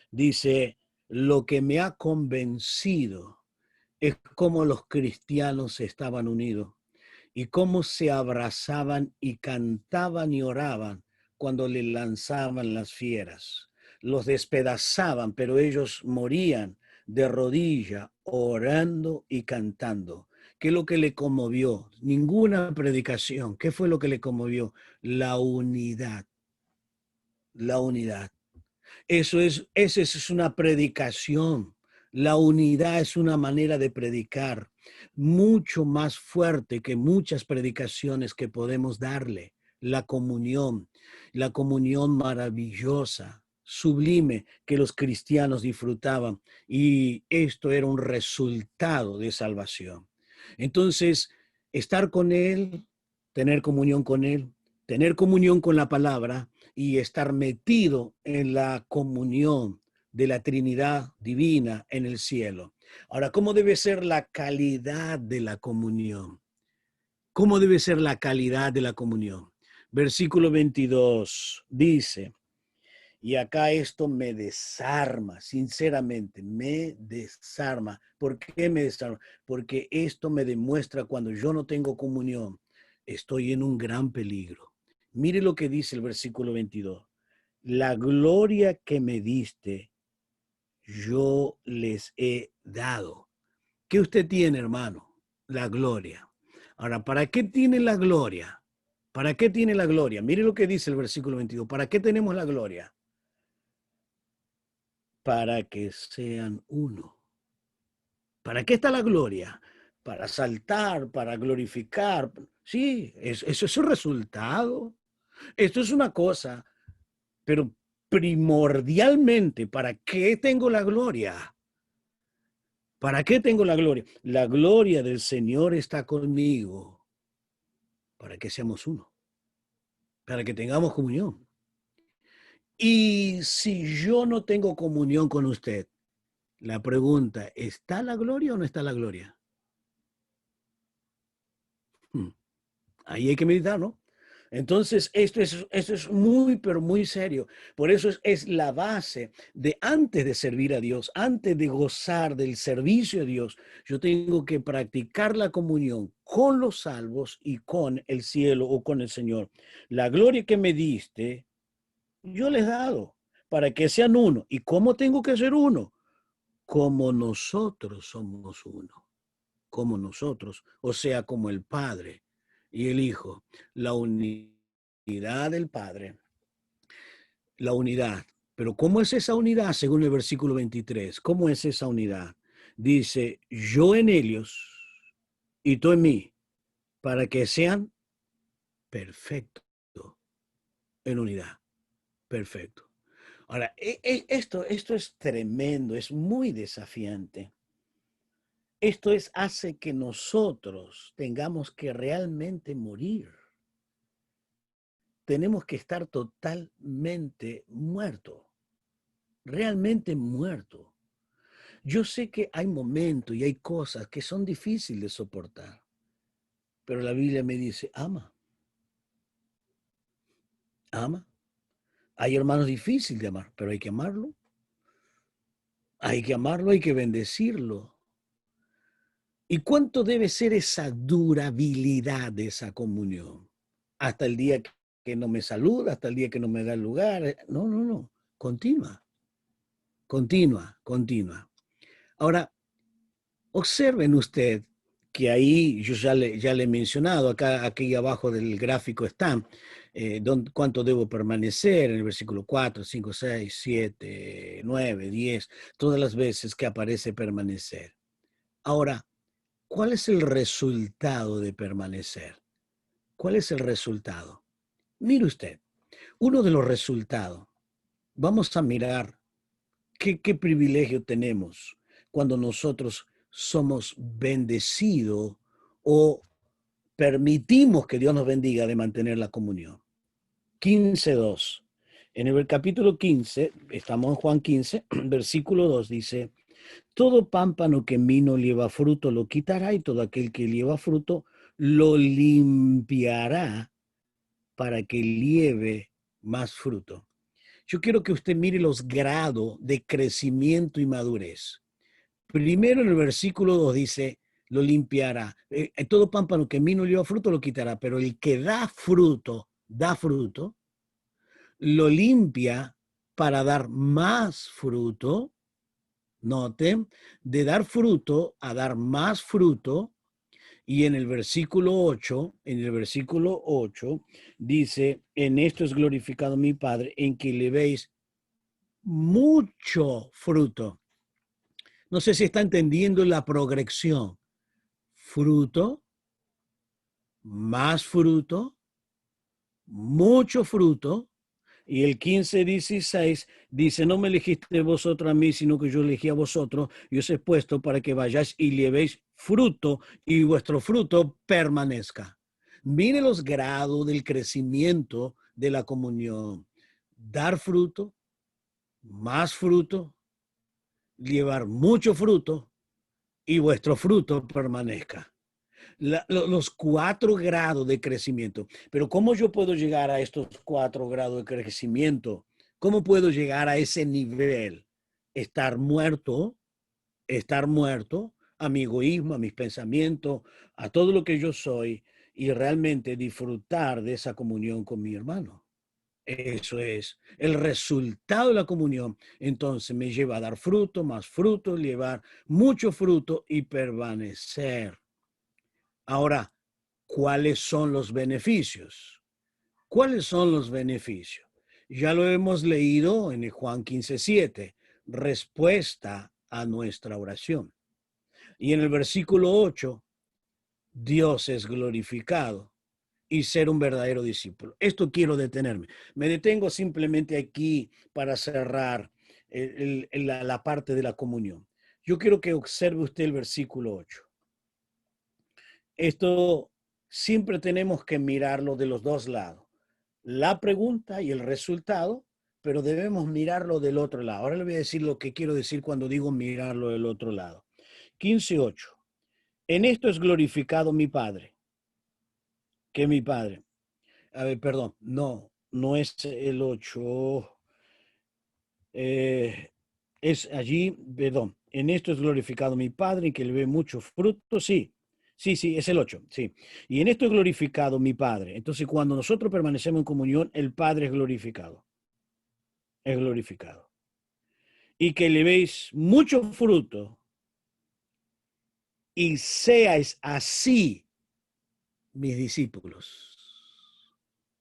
Dice, lo que me ha convencido es cómo los cristianos estaban unidos y cómo se abrazaban y cantaban y oraban cuando le lanzaban las fieras. Los despedazaban, pero ellos morían de rodilla, orando y cantando. ¿Qué es lo que le conmovió? Ninguna predicación. ¿Qué fue lo que le conmovió? La unidad. La unidad. Esa es una predicación. La unidad es una manera de predicar mucho más fuerte que muchas predicaciones que podemos darle. La comunión maravillosa, sublime que los cristianos disfrutaban, y esto era un resultado de salvación. Entonces, estar con Él, tener comunión con Él, tener comunión con la palabra y estar metido en la comunión de la Trinidad divina en el cielo. Ahora, ¿cómo debe ser la calidad de la comunión? ¿Cómo debe ser la calidad de la comunión? Versículo 22 dice, y acá esto me desarma, sinceramente, me desarma. ¿Por qué me desarma? Porque esto me demuestra cuando yo no tengo comunión, estoy en un gran peligro. Mire lo que dice el versículo 22. La gloria que me diste, yo les he dado. ¿Qué usted tiene, hermano? La gloria. Ahora, ¿para qué tiene la gloria? ¿Para qué tiene la gloria? Mire lo que dice el versículo 22. ¿Para qué tenemos la gloria? Para que sean uno. ¿Para qué está la gloria? Para saltar, para glorificar. Sí, eso es un resultado. Esto es una cosa, pero primordialmente, ¿para qué tengo la gloria? ¿Para qué tengo la gloria? La gloria del Señor está conmigo para que seamos uno, para que tengamos comunión. Y si yo no tengo comunión con usted, la pregunta, ¿está la gloria o no está la gloria? Ahí hay que meditar, ¿no? Entonces, esto es muy, pero muy serio. Por eso es la base de antes de servir a Dios, antes de gozar del servicio a Dios, yo tengo que practicar la comunión con los salvos y con el cielo o con el Señor. La gloria que me diste, yo les he dado para que sean uno. ¿Y cómo tengo que ser uno? Como nosotros somos uno. Como nosotros, o sea, como el Padre y el Hijo, la unidad del Padre, la unidad. Pero ¿cómo es esa unidad según el versículo 23? ¿Cómo es esa unidad? Dice, yo en ellos y tú en mí, para que sean perfectos en unidad. Perfecto. Ahora, esto es tremendo, es muy desafiante. Esto hace que nosotros tengamos que realmente morir. Tenemos que estar totalmente muerto, realmente muerto. Yo sé que hay momentos y hay cosas que son difíciles de soportar, pero la Biblia me dice, ama. ama. Hay hermanos difíciles de amar, pero hay que amarlo. Hay que amarlo, hay que bendecirlo. ¿Y cuánto debe ser esa durabilidad de esa comunión? Hasta el día que no me saluda, hasta el día que no me da el lugar. No, no, no. Continua, continua, continua. Ahora, observen usted que ahí yo ya le he mencionado, acá, aquí abajo del gráfico está cuánto debo permanecer en el versículo 4, 5, 6, 7, 9, 10, todas las veces que aparece permanecer. Ahora, ¿cuál es el resultado de permanecer? ¿Cuál es el resultado? Mire usted, uno de los resultados, vamos a mirar qué privilegio tenemos cuando nosotros somos bendecidos o permitimos que Dios nos bendiga de mantener la comunión. 15:2. En el capítulo 15, estamos en Juan 15, versículo 2 dice, todo pámpano que en mí no lleva fruto lo quitará y todo aquel que lleva fruto lo limpiará para que lleve más fruto. Yo quiero que usted mire los grados de crecimiento y madurez. Primero en el versículo 2 dice, lo limpiará. Todo pámpano que en mí no lleva fruto lo quitará, pero el que da fruto, lo limpia para dar más fruto. Noten, de dar fruto a dar más fruto. Y en el versículo 8, dice, en esto es glorificado mi Padre, en que le veis mucho fruto. No sé si está entendiendo la progresión. Fruto, más fruto, mucho fruto. Y el 15:16 dice, no me elegiste vosotros a mí, sino que yo elegí a vosotros y os he puesto para que vayáis y llevéis fruto y vuestro fruto permanezca. Mire los grados del crecimiento de la comunión. Dar fruto, más fruto, llevar mucho fruto y vuestro fruto permanezca. Los 4 grados de crecimiento. Pero ¿cómo yo puedo llegar a estos 4 grados de crecimiento? ¿Cómo puedo llegar a ese nivel? Estar muerto a mi egoísmo, a mis pensamientos, a todo lo que yo soy y realmente disfrutar de esa comunión con mi hermano. Eso es el resultado de la comunión. Entonces me lleva a dar fruto, más fruto, llevar mucho fruto y permanecer. Ahora, ¿cuáles son los beneficios? ¿Cuáles son los beneficios? Ya lo hemos leído en el Juan 15:7, respuesta a nuestra oración. Y en el versículo 8, Dios es glorificado y ser un verdadero discípulo. Esto quiero detenerme. Me detengo simplemente aquí para cerrar la parte de la comunión. Yo quiero que observe usted el versículo 8. Esto siempre tenemos que mirarlo de los dos lados. La pregunta y el resultado, pero debemos mirarlo del otro lado. Ahora le voy a decir lo que quiero decir cuando digo mirarlo del otro lado. 15:8. En esto es glorificado mi Padre. Que mi Padre. A ver, perdón. No es el 8. Es allí, perdón. En esto es glorificado mi Padre, en que le ve mucho fruto. Sí, es el 8, sí. Y en esto es glorificado mi Padre. Entonces, cuando nosotros permanecemos en comunión, el Padre es glorificado. Es glorificado. Y que le veis mucho fruto y seáis así mis discípulos.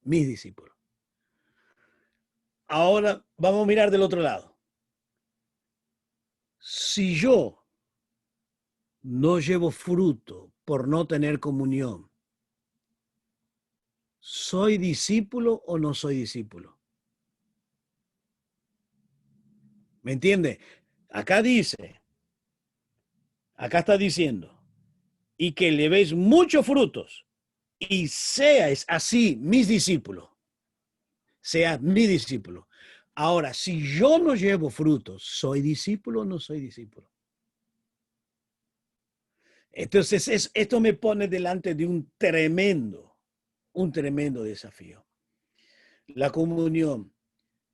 Mis discípulos. Ahora vamos a mirar del otro lado. Si yo no llevo fruto por no tener comunión, ¿soy discípulo o no soy discípulo? ¿Me entiende? Acá está diciendo, y que le veis muchos frutos y seáis así mis discípulos. Sea mi discípulo. Ahora, si yo no llevo frutos, ¿soy discípulo o no soy discípulo? Entonces, esto me pone delante de un tremendo desafío. La comunión,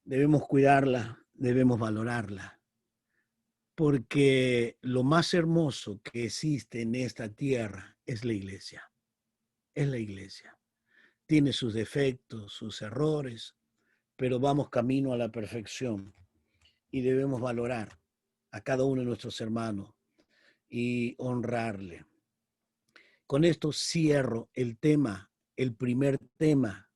debemos cuidarla, debemos valorarla, porque lo más hermoso que existe en esta tierra es la iglesia. Es la iglesia. Tiene sus defectos, sus errores, pero vamos camino a la perfección y debemos valorar a cada uno de nuestros hermanos y honrarle. Con esto cierro el tema, el primer tema.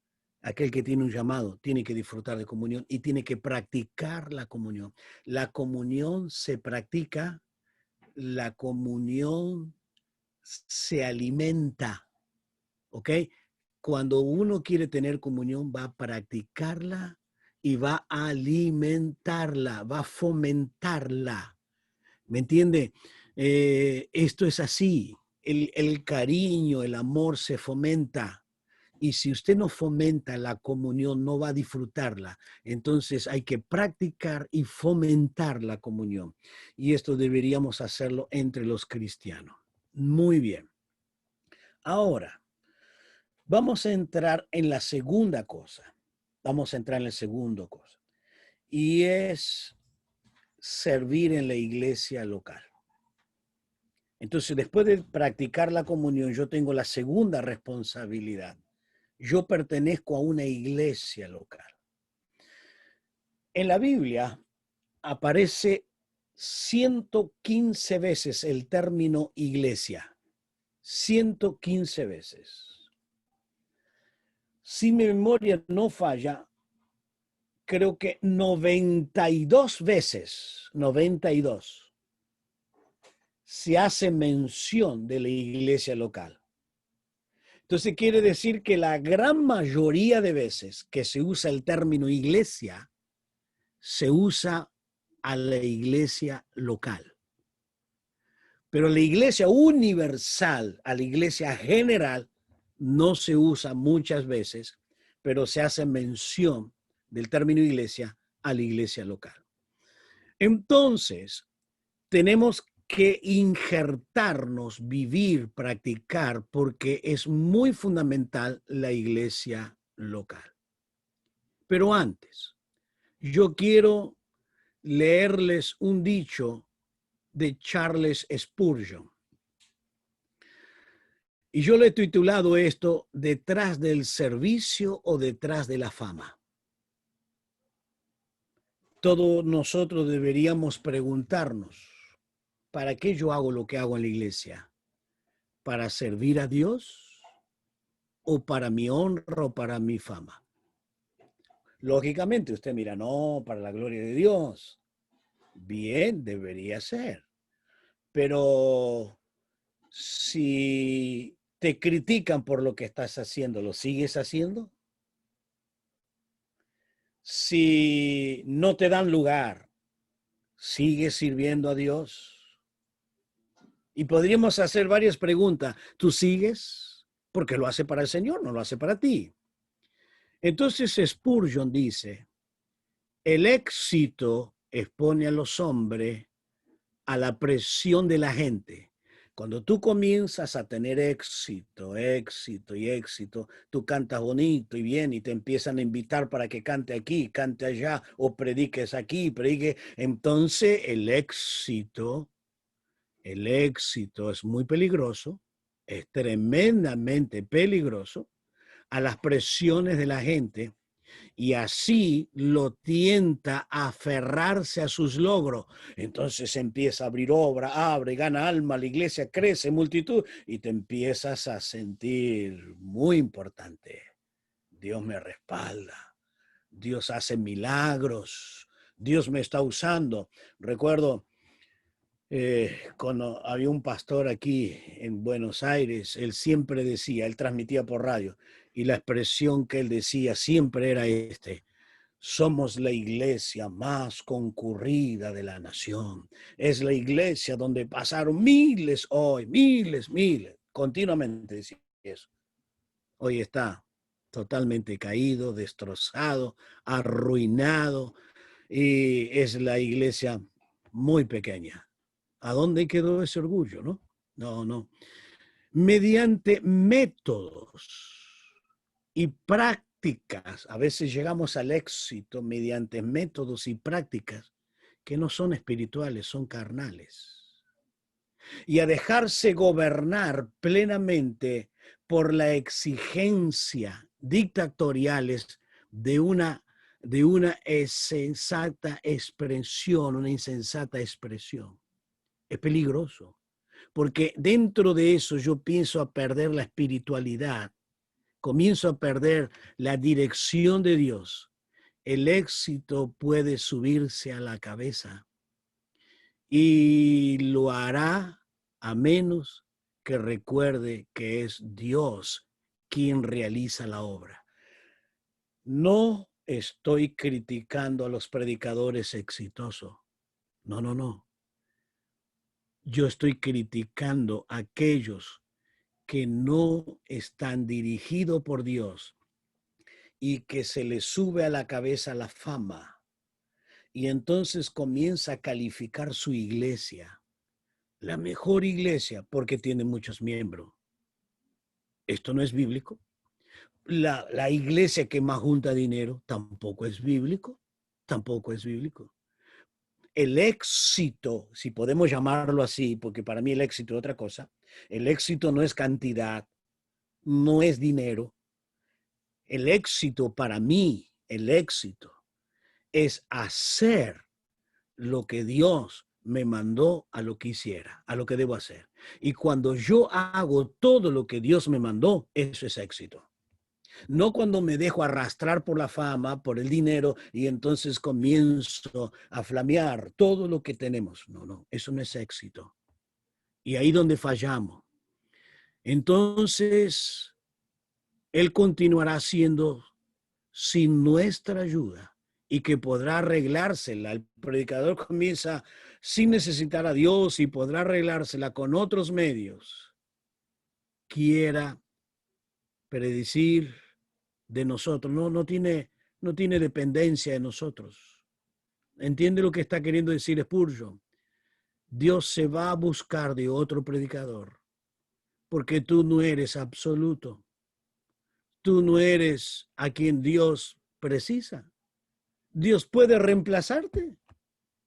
Aquel que tiene un llamado tiene que disfrutar de comunión y tiene que practicar la comunión. La comunión se practica, la comunión se alimenta, ¿ok? Cuando uno quiere tener comunión va a practicarla y va a alimentarla, va a fomentarla. ¿Me entiende? Esto es así. El cariño, el amor se fomenta. Y si usted no fomenta la comunión, no va a disfrutarla. Entonces hay que practicar y fomentar la comunión. Y esto deberíamos hacerlo entre los cristianos. Muy bien. Ahora, vamos a entrar en la segunda cosa. Vamos a entrar en la segunda cosa. Y es servir en la iglesia local. Entonces, después de practicar la comunión, yo tengo la segunda responsabilidad. Yo pertenezco a una iglesia local. En la Biblia aparece 115 veces el término iglesia. 115 veces. Si mi memoria no falla, creo que 92 veces, 92, se hace mención de la iglesia local. Entonces quiere decir que la gran mayoría de veces que se usa el término iglesia, se usa a la iglesia local. Pero la iglesia universal, a la iglesia general, no se usa muchas veces, pero se hace mención del término iglesia a la iglesia local. Entonces, tenemos que injertarnos, vivir, practicar, porque es muy fundamental la iglesia local. Pero antes, yo quiero leerles un dicho de Charles Spurgeon. Y yo le he titulado esto, ¿detrás del servicio o detrás de la fama? Todos nosotros deberíamos preguntarnos, ¿para qué yo hago lo que hago en la iglesia? ¿Para servir a Dios o para mi honra o para mi fama? Lógicamente usted mira, no, para la gloria de Dios. Bien, debería ser. Pero si te critican por lo que estás haciendo, ¿lo sigues haciendo? Si no te dan lugar, ¿sigues sirviendo a Dios? Y podríamos hacer varias preguntas. ¿Tú sigues? Porque lo hace para el Señor, no lo hace para ti. Entonces Spurgeon dice, el éxito expone a los hombres a la presión de la gente. Cuando tú comienzas a tener éxito, tú cantas bonito y bien y te empiezan a invitar para que cante aquí, cante allá o prediques aquí, predique. Entonces el éxito es muy peligroso, es tremendamente peligroso a las presiones de la gente. Y así lo tienta a aferrarse a sus logros. Entonces empieza a abrir obra, abre, gana alma, la iglesia crece, multitud, y te empiezas a sentir muy importante. Dios me respalda, Dios hace milagros, Dios me está usando. Recuerdo cuando había un pastor aquí en Buenos Aires, él siempre decía, él transmitía por radio, y la expresión que él decía siempre era somos la iglesia más concurrida de la nación. Es la iglesia donde pasaron miles hoy, miles, continuamente decía eso. Hoy está totalmente caído, destrozado, arruinado, y es la iglesia muy pequeña. ¿A dónde quedó ese orgullo, no? No. Mediante métodos y prácticas prácticas. A veces llegamos al éxito mediante métodos y prácticas que no son espirituales, son carnales. Y a dejarse gobernar plenamente por la exigencia dictatoriales de una insensata expresión. Es peligroso, porque dentro de eso yo pienso a perder la espiritualidad, comienzo a perder la dirección de Dios. El éxito puede subirse a la cabeza y lo hará a menos que recuerde que es Dios quien realiza la obra. No estoy criticando a los predicadores exitosos. No. Yo estoy criticando a aquellos que no están dirigidos por Dios y que se les sube a la cabeza la fama. Y entonces comienza a calificar su iglesia, la mejor iglesia, porque tiene muchos miembros. Esto no es bíblico. La iglesia que más junta dinero tampoco es bíblico. Tampoco es bíblico. El éxito, si podemos llamarlo así, porque para mí el éxito es otra cosa. El éxito no es cantidad, no es dinero. El éxito para mí, el éxito es hacer lo que Dios me mandó a lo que hiciera, a lo que debo hacer. Y cuando yo hago todo lo que Dios me mandó, eso es éxito. No cuando me dejo arrastrar por la fama, por el dinero, y entonces comienzo a flamear todo lo que tenemos. No, eso no es éxito. Y ahí donde fallamos. Entonces, Él continuará siendo sin nuestra ayuda y que podrá arreglársela. El predicador comienza sin necesitar a Dios y podrá arreglársela con otros medios. Quiera predecir de nosotros, no tiene dependencia de nosotros. ¿Entiende lo que está queriendo decir Spurgeon? Dios se va a buscar de otro predicador, porque tú no eres absoluto. Tú no eres a quien Dios precisa. Dios puede reemplazarte.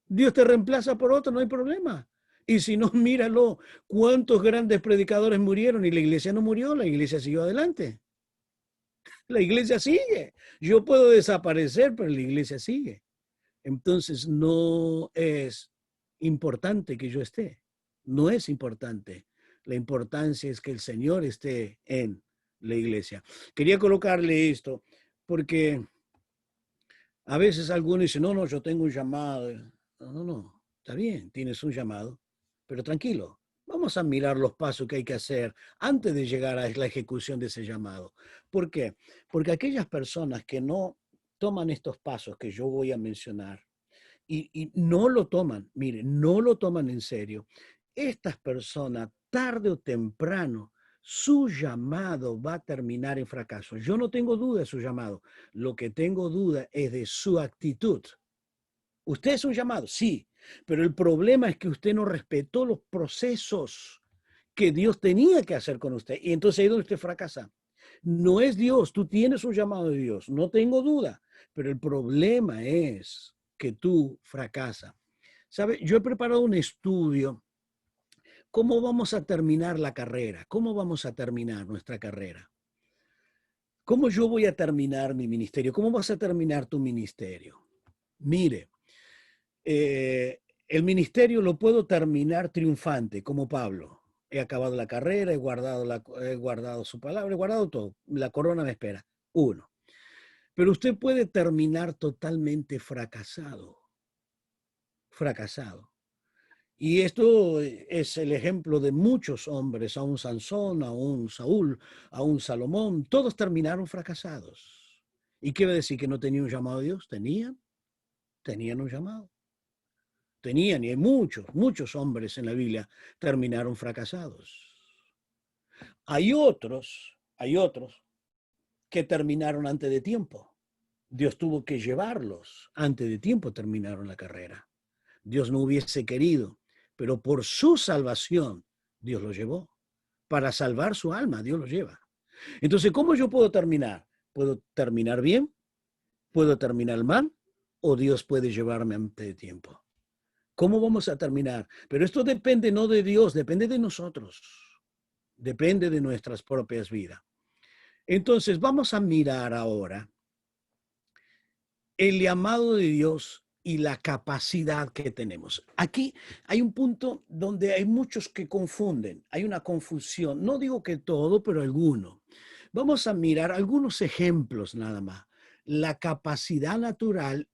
Dios te reemplaza por otro, no hay problema. Y si no, míralo, cuántos grandes predicadores murieron y la iglesia no murió, la iglesia siguió adelante. La iglesia sigue. Yo puedo desaparecer, pero la iglesia sigue. Entonces no es importante que yo esté. No es importante. La importancia es que el Señor esté en la iglesia. Quería colocarle esto porque a veces algunos dicen, no, yo tengo un llamado. No, está bien, tienes un llamado, pero tranquilo. Vamos a mirar los pasos que hay que hacer antes de llegar a la ejecución de ese llamado. ¿Por qué? Porque aquellas personas que no toman estos pasos que yo voy a mencionar y no lo toman, miren, no lo toman en serio, estas personas tarde o temprano su llamado va a terminar en fracaso. Yo no tengo duda de su llamado. Lo que tengo duda es de su actitud. ¿Usted es un llamado? Sí. Pero el problema es que usted no respetó los procesos que Dios tenía que hacer con usted. Y entonces ahí es donde usted fracasa. No es Dios, tú tienes un llamado de Dios, no tengo duda. Pero el problema es que tú fracasas. ¿Sabe? Yo he preparado un estudio. ¿Cómo vamos a terminar la carrera? ¿Cómo vamos a terminar nuestra carrera? ¿Cómo yo voy a terminar mi ministerio? ¿Cómo vas a terminar tu ministerio? Mire, el ministerio lo puedo terminar triunfante, como Pablo. He acabado la carrera, he guardado su palabra, he guardado todo. La corona me espera. 1. Pero usted puede terminar totalmente fracasado. Fracasado. Y esto es el ejemplo de muchos hombres, a un Sansón, a un Saúl, a un Salomón. Todos terminaron fracasados. ¿Y qué va a decir? ¿Que no tenían un llamado de Dios? Tenían un llamado. Tenían, y hay muchos hombres en la Biblia terminaron fracasados. Hay otros que terminaron antes de tiempo. Dios tuvo que llevarlos. Antes de tiempo terminaron la carrera. Dios no hubiese querido, pero por su salvación Dios los llevó. Para salvar su alma, Dios los lleva. Entonces, ¿cómo yo puedo terminar? ¿Puedo terminar bien? ¿Puedo terminar mal? ¿O Dios puede llevarme antes de tiempo? ¿Cómo vamos a terminar? Pero esto depende no de Dios, depende de nosotros. Depende de nuestras propias vidas. Entonces, vamos a mirar ahora el llamado de Dios y la capacidad que tenemos. Aquí hay un punto donde hay muchos que confunden, hay una confusión. No digo que todo, pero alguno. Vamos a mirar algunos ejemplos nada más. La capacidad natural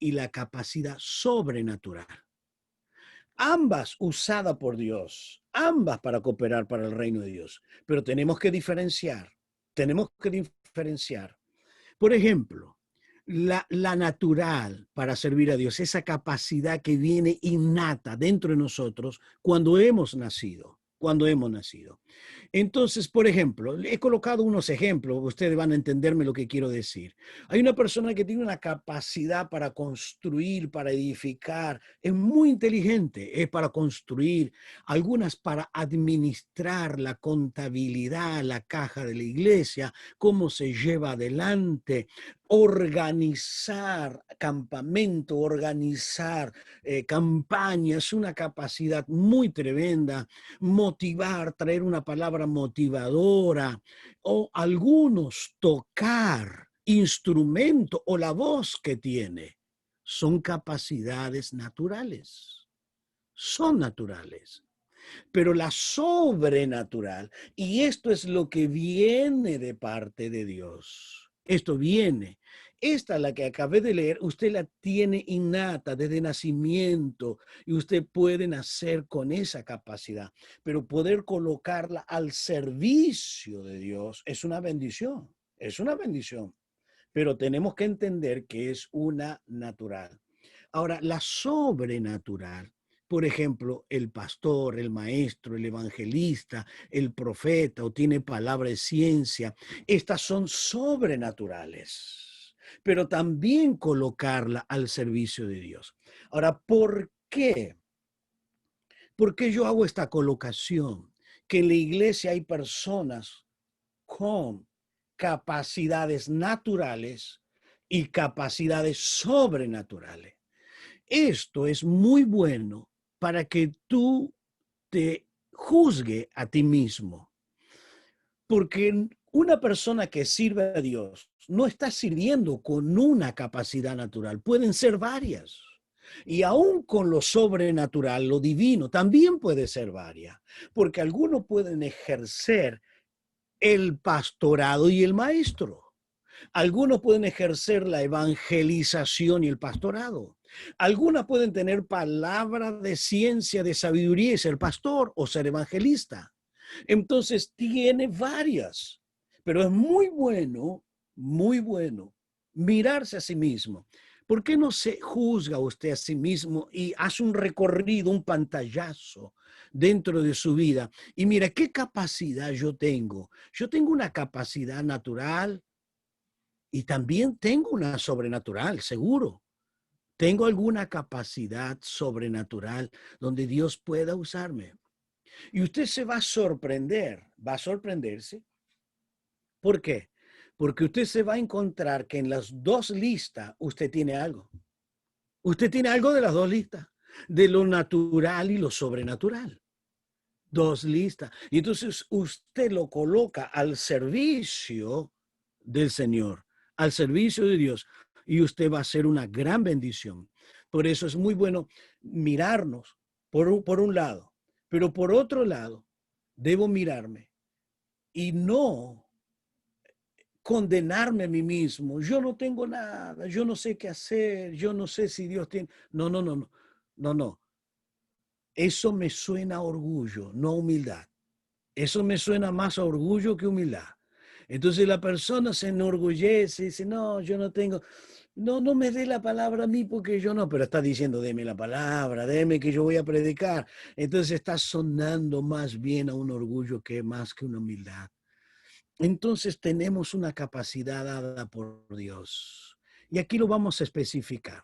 y la capacidad sobrenatural. Ambas usadas por Dios, ambas para cooperar para el reino de Dios. Pero tenemos que diferenciar, tenemos que diferenciar. Por ejemplo, la natural para servir a Dios, esa capacidad que viene innata dentro de nosotros cuando hemos nacido, cuando hemos nacido. Entonces, por ejemplo, he colocado unos ejemplos, ustedes van a entenderme lo que quiero decir. Hay una persona que tiene una capacidad para construir, para edificar, es muy inteligente, es para construir, algunas para administrar la contabilidad, la caja de la iglesia, cómo se lleva adelante, organizar campamento, organizar campañas, una capacidad muy tremenda, motivar, traer una palabra motivadora, o algunos tocar instrumento o la voz que tiene. Son capacidades naturales, son naturales. Pero la sobrenatural, y esto es lo que viene de parte de Dios. Esto viene. Esta, la que acabé de leer, usted la tiene innata desde nacimiento y usted puede nacer con esa capacidad, pero poder colocarla al servicio de Dios es una bendición, es una bendición, pero tenemos que entender que es una natural. Ahora, la sobrenatural, por ejemplo, el pastor, el maestro, el evangelista, el profeta o tiene palabra de ciencia, estas son sobrenaturales, pero también colocarla al servicio de Dios. Ahora, ¿por qué? ¿Por qué yo hago esta colocación? Que en la iglesia hay personas con capacidades naturales y capacidades sobrenaturales. Esto es muy bueno para que tú te juzgue a ti mismo. Porque una persona que sirve a Dios no está sirviendo con una capacidad natural, pueden ser varias. Y aún con lo sobrenatural, lo divino, también puede ser varias, porque algunos pueden ejercer el pastorado y el maestro. Algunos pueden ejercer la evangelización y el pastorado. Algunas pueden tener palabra de ciencia, de sabiduría y ser pastor o ser evangelista. Entonces tiene varias, pero es muy bueno mirarse a sí mismo. ¿Por qué no se juzga usted a sí mismo y hace un recorrido, un pantallazo dentro de su vida? Y mira, ¿qué capacidad yo tengo? Yo tengo una capacidad natural y también tengo una sobrenatural, seguro. Tengo alguna capacidad sobrenatural donde Dios pueda usarme. Y usted se va a sorprender, va a sorprenderse. ¿Por qué? Porque usted se va a encontrar que en las dos listas usted tiene algo. Usted tiene algo de las dos listas, de lo natural y lo sobrenatural. Dos listas. Y entonces usted lo coloca al servicio del Señor, al servicio de Dios, y usted va a ser una gran bendición. Por eso es muy bueno mirarnos por un lado, pero por otro lado, debo mirarme y no condenarme a mí mismo. Yo no tengo nada, yo no sé qué hacer, yo no sé si Dios tiene... No. Eso me suena a orgullo, no a humildad. Eso me suena más a orgullo que humildad. Entonces la persona se enorgullece y dice, no, yo no tengo, no me dé la palabra a mí porque yo no, pero está diciendo, deme la palabra, deme que yo voy a predicar. Entonces está sonando más bien a un orgullo que más que una humildad. Entonces tenemos una capacidad dada por Dios. Y aquí lo vamos a especificar.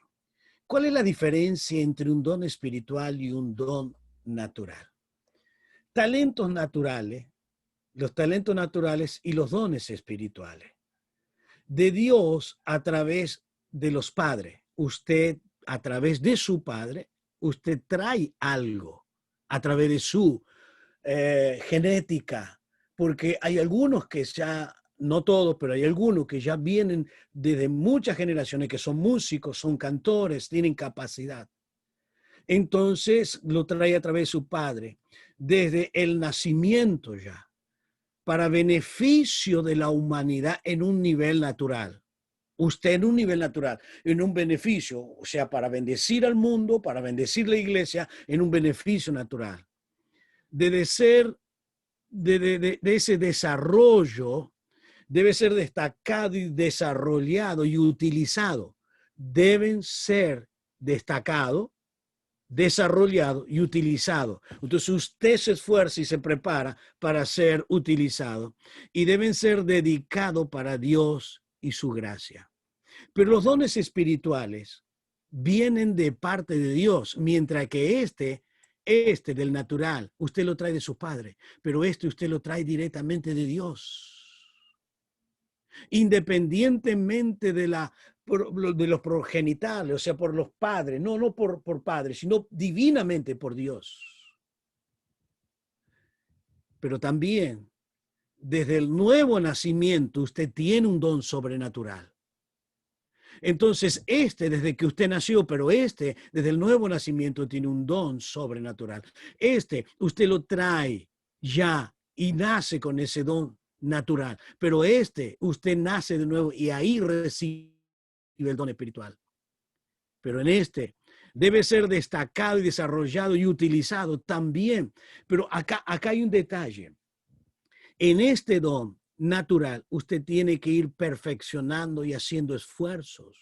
¿Cuál es la diferencia entre un don espiritual y un don natural? Talentos naturales, los talentos naturales y los dones espirituales. de Dios a través de los padres. Usted, a través de su padre, usted trae algo a través de su genética, porque hay algunos que ya, no todos, pero hay algunos que ya vienen desde muchas generaciones, que son músicos, son cantores, tienen capacidad. Entonces lo trae a través de su padre, desde el nacimiento ya, para beneficio de la humanidad en un nivel natural. Usted en un nivel natural, en un beneficio, o sea, para bendecir al mundo, para bendecir la iglesia, en un beneficio natural. Debe ser de ese desarrollo, debe ser destacado y desarrollado y utilizado. Deben ser destacado, desarrollado y utilizado. Entonces usted se esfuerza y se prepara para ser utilizado y deben ser dedicados para Dios y su gracia. Pero los dones espirituales vienen de parte de Dios, mientras que este del natural, usted lo trae de su padre, pero usted lo trae directamente de Dios. Independientemente de los progenitales, o sea, por los padres, no por padres, sino divinamente por Dios. Pero también, desde el nuevo nacimiento, usted tiene un don sobrenatural. Entonces, desde que usted nació, pero desde el nuevo nacimiento, tiene un don sobrenatural. Usted lo trae ya y nace con ese don natural, pero usted nace de nuevo y ahí recibe el don espiritual. Pero en debe ser destacado y desarrollado y utilizado también. Pero acá hay un detalle. En este don natural, usted tiene que ir perfeccionando y haciendo esfuerzos.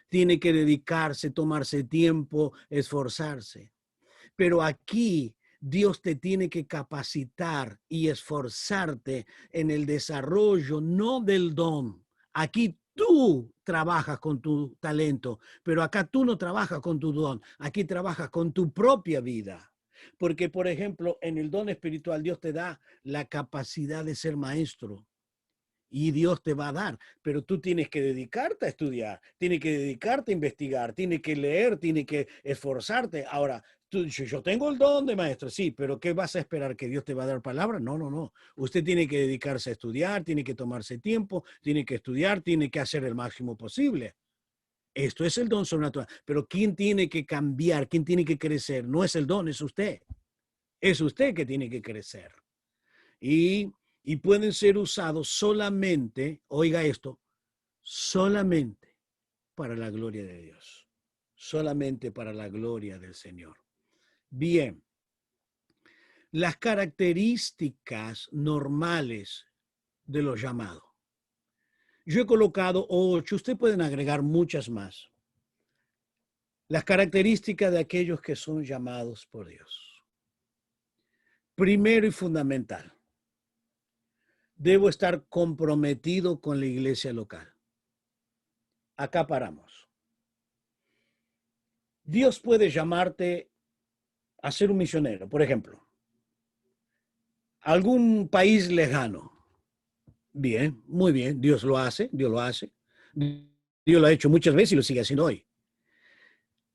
Tiene que dedicarse, tomarse tiempo, esforzarse. Pero aquí Dios te tiene que capacitar y esforzarte en el desarrollo, no del don. Aquí tú trabajas con tu talento, pero acá tú no trabajas con tu don. Aquí trabajas con tu propia vida. Porque, por ejemplo, en el don espiritual Dios te da la capacidad de ser maestro. Y Dios te va a dar, pero tú tienes que dedicarte a estudiar, tienes que dedicarte a investigar, tienes que leer, tienes que esforzarte. Ahora, yo tengo el don de maestro, sí, pero ¿qué vas a esperar? ¿Que Dios te va a dar palabra? No. Usted tiene que dedicarse a estudiar, tiene que tomarse tiempo, tiene que estudiar, tiene que hacer el máximo posible. Esto es el don sobrenatural. Pero ¿quién tiene que cambiar? ¿Quién tiene que crecer? No es el don, es usted. Es usted que tiene que crecer. Y pueden ser usados solamente, oiga esto, solamente para la gloria de Dios, solamente para la gloria del Señor. Bien, las características normales de los llamados. Yo he colocado 8, ustedes pueden agregar muchas más. Las características de aquellos que son llamados por Dios. Primero y fundamental. Debo estar comprometido con la iglesia local. Acá paramos. Dios puede llamarte a ser un misionero, por ejemplo. Algún país lejano. Bien, muy bien. Dios lo hace, Dios lo hace. Dios lo ha hecho muchas veces y lo sigue haciendo hoy.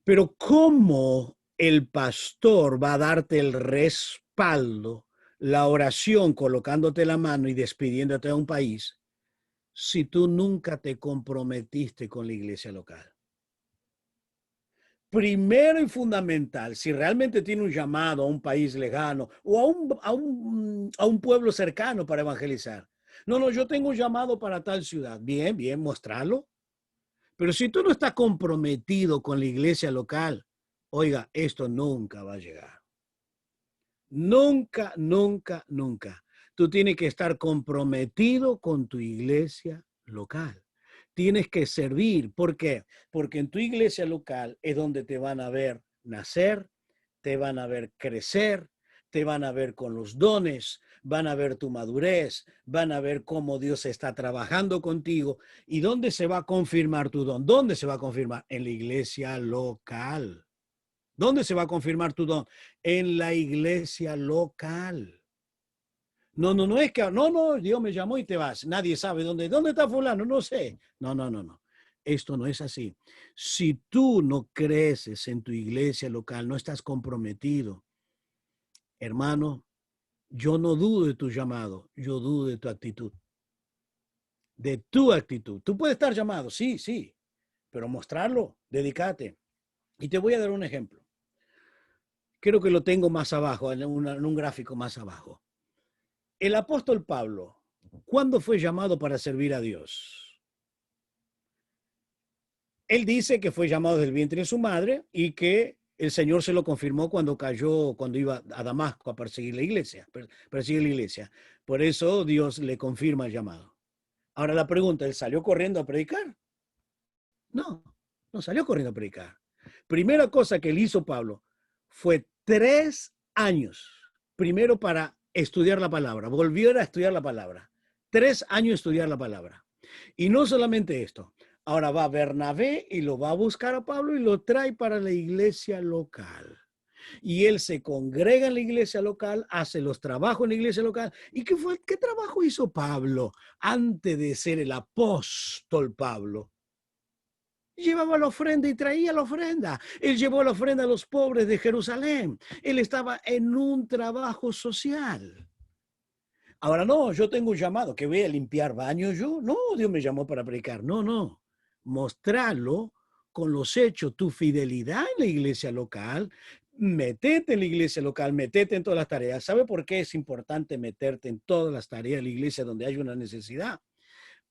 Pero ¿cómo el pastor va a darte el respaldo, la oración, colocándote la mano y despidiéndote a un país, si tú nunca te comprometiste con la iglesia local? Primero y fundamental, si realmente tiene un llamado a un país lejano o a un pueblo cercano para evangelizar. No, yo tengo un llamado para tal ciudad. Bien, mostrarlo. Pero si tú no estás comprometido con la iglesia local, oiga, esto nunca va a llegar. Nunca. Tú tienes que estar comprometido con tu iglesia local. Tienes que servir. ¿Por qué? Porque en tu iglesia local es donde te van a ver nacer, te van a ver crecer, te van a ver con los dones, van a ver tu madurez, van a ver cómo Dios está trabajando contigo. ¿Y dónde se va a confirmar tu don? ¿Dónde se va a confirmar? En la iglesia local. ¿Dónde se va a confirmar tu don? En la iglesia local. No es que, no, Dios me llamó y te vas. Nadie sabe dónde está fulano, no sé. No. Esto no es así. Si tú no creces en tu iglesia local, no estás comprometido, hermano, yo no dudo de tu llamado, yo dudo de tu actitud. De tu actitud. Tú puedes estar llamado, sí, pero mostrarlo, dedícate. Y te voy a dar un ejemplo. Creo que lo tengo más abajo, en un gráfico más abajo. El apóstol Pablo, ¿cuándo fue llamado para servir a Dios? Él dice que fue llamado del vientre de su madre y que el Señor se lo confirmó cuando iba a Damasco a perseguir la iglesia. Por eso Dios le confirma el llamado. Ahora la pregunta, ¿él salió corriendo a predicar? No salió corriendo a predicar. Primera cosa que él hizo Pablo fue 3 años, primero para estudiar la palabra, volvió a estudiar la palabra. 3 años estudiar la palabra. Y no solamente esto, ahora va Bernabé y lo va a buscar a Pablo y lo trae para la iglesia local. Y él se congrega en la iglesia local, hace los trabajos en la iglesia local. ¿Y qué trabajo hizo Pablo antes de ser el apóstol Pablo? Llevaba la ofrenda y traía la ofrenda. Él llevó la ofrenda a los pobres de Jerusalén. Él estaba en un trabajo social. Ahora no, yo tengo un llamado, que voy a limpiar baños yo. No, Dios me llamó para predicar. No. Mostrarlo con los hechos, tu fidelidad en la iglesia local. Metete en la iglesia local, metete en todas las tareas. ¿Sabe por qué es importante meterte en todas las tareas de la iglesia donde hay una necesidad?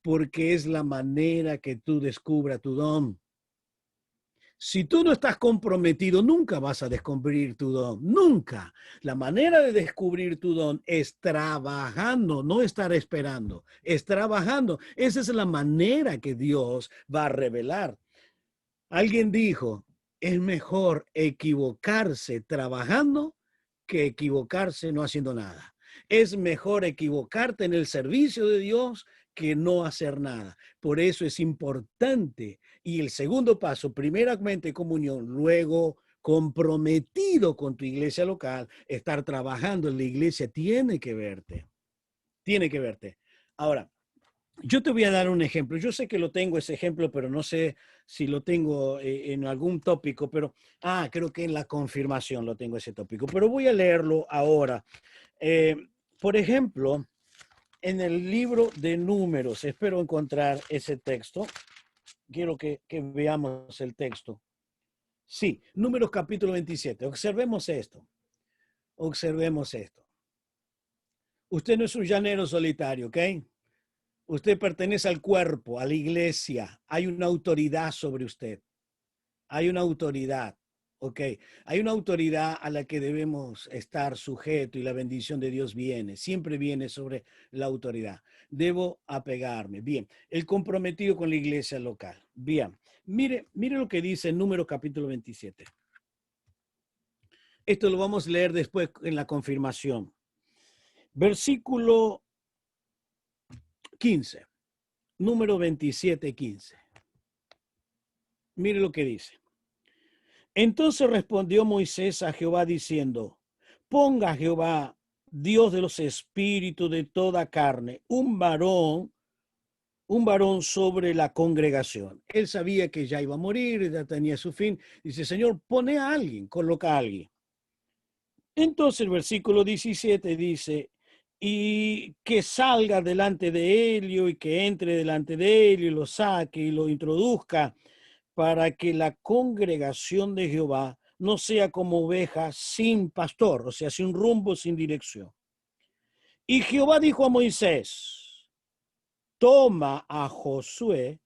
Porque es la manera que tú descubras tu don. Si tú no estás comprometido, nunca vas a descubrir tu don, nunca. La manera de descubrir tu don es trabajando, no estar esperando, es trabajando. Esa es la manera que Dios va a revelar. Alguien dijo, es mejor equivocarse trabajando que equivocarse no haciendo nada. Es mejor equivocarte en el servicio de Dios que no hacer nada. Por eso es importante. Y el segundo paso, primeramente comunión, luego comprometido con tu iglesia local, estar trabajando en la iglesia, tiene que verte. Ahora, yo te voy a dar un ejemplo. Yo sé que lo tengo ese ejemplo, pero no sé si lo tengo en algún tópico, pero creo que en la confirmación lo tengo ese tópico, pero voy a leerlo ahora. Por ejemplo, en el libro de Números, espero encontrar ese texto. Quiero que veamos el texto. Sí, Números capítulo 27. Observemos esto. Usted no es un llanero solitario, ¿ok? Usted pertenece al cuerpo, a la iglesia. Hay una autoridad sobre usted. Hay una autoridad, ¿ok? Hay una autoridad a la que debemos estar sujetos y la bendición de Dios siempre viene sobre la autoridad. Debo apegarme. Bien, el comprometido con la iglesia local. Bien, mire lo que dice en Números capítulo 27. Esto lo vamos a leer después en la confirmación. Versículo 15. Número 27, 15. Mire lo que dice. Entonces respondió Moisés a Jehová diciendo, ponga Jehová, Dios de los espíritus de toda carne, un varón sobre la congregación. Él sabía que ya iba a morir, ya tenía su fin. Dice, Señor, pone a alguien, coloca a alguien. Entonces el versículo 17 dice, y que salga delante de Helio y que entre delante de Helio y lo saque y lo introduzca para que la congregación de Jehová no sea como oveja sin pastor, o sea, sin rumbo, sin dirección. Y Jehová dijo a Moisés, toma a Josué,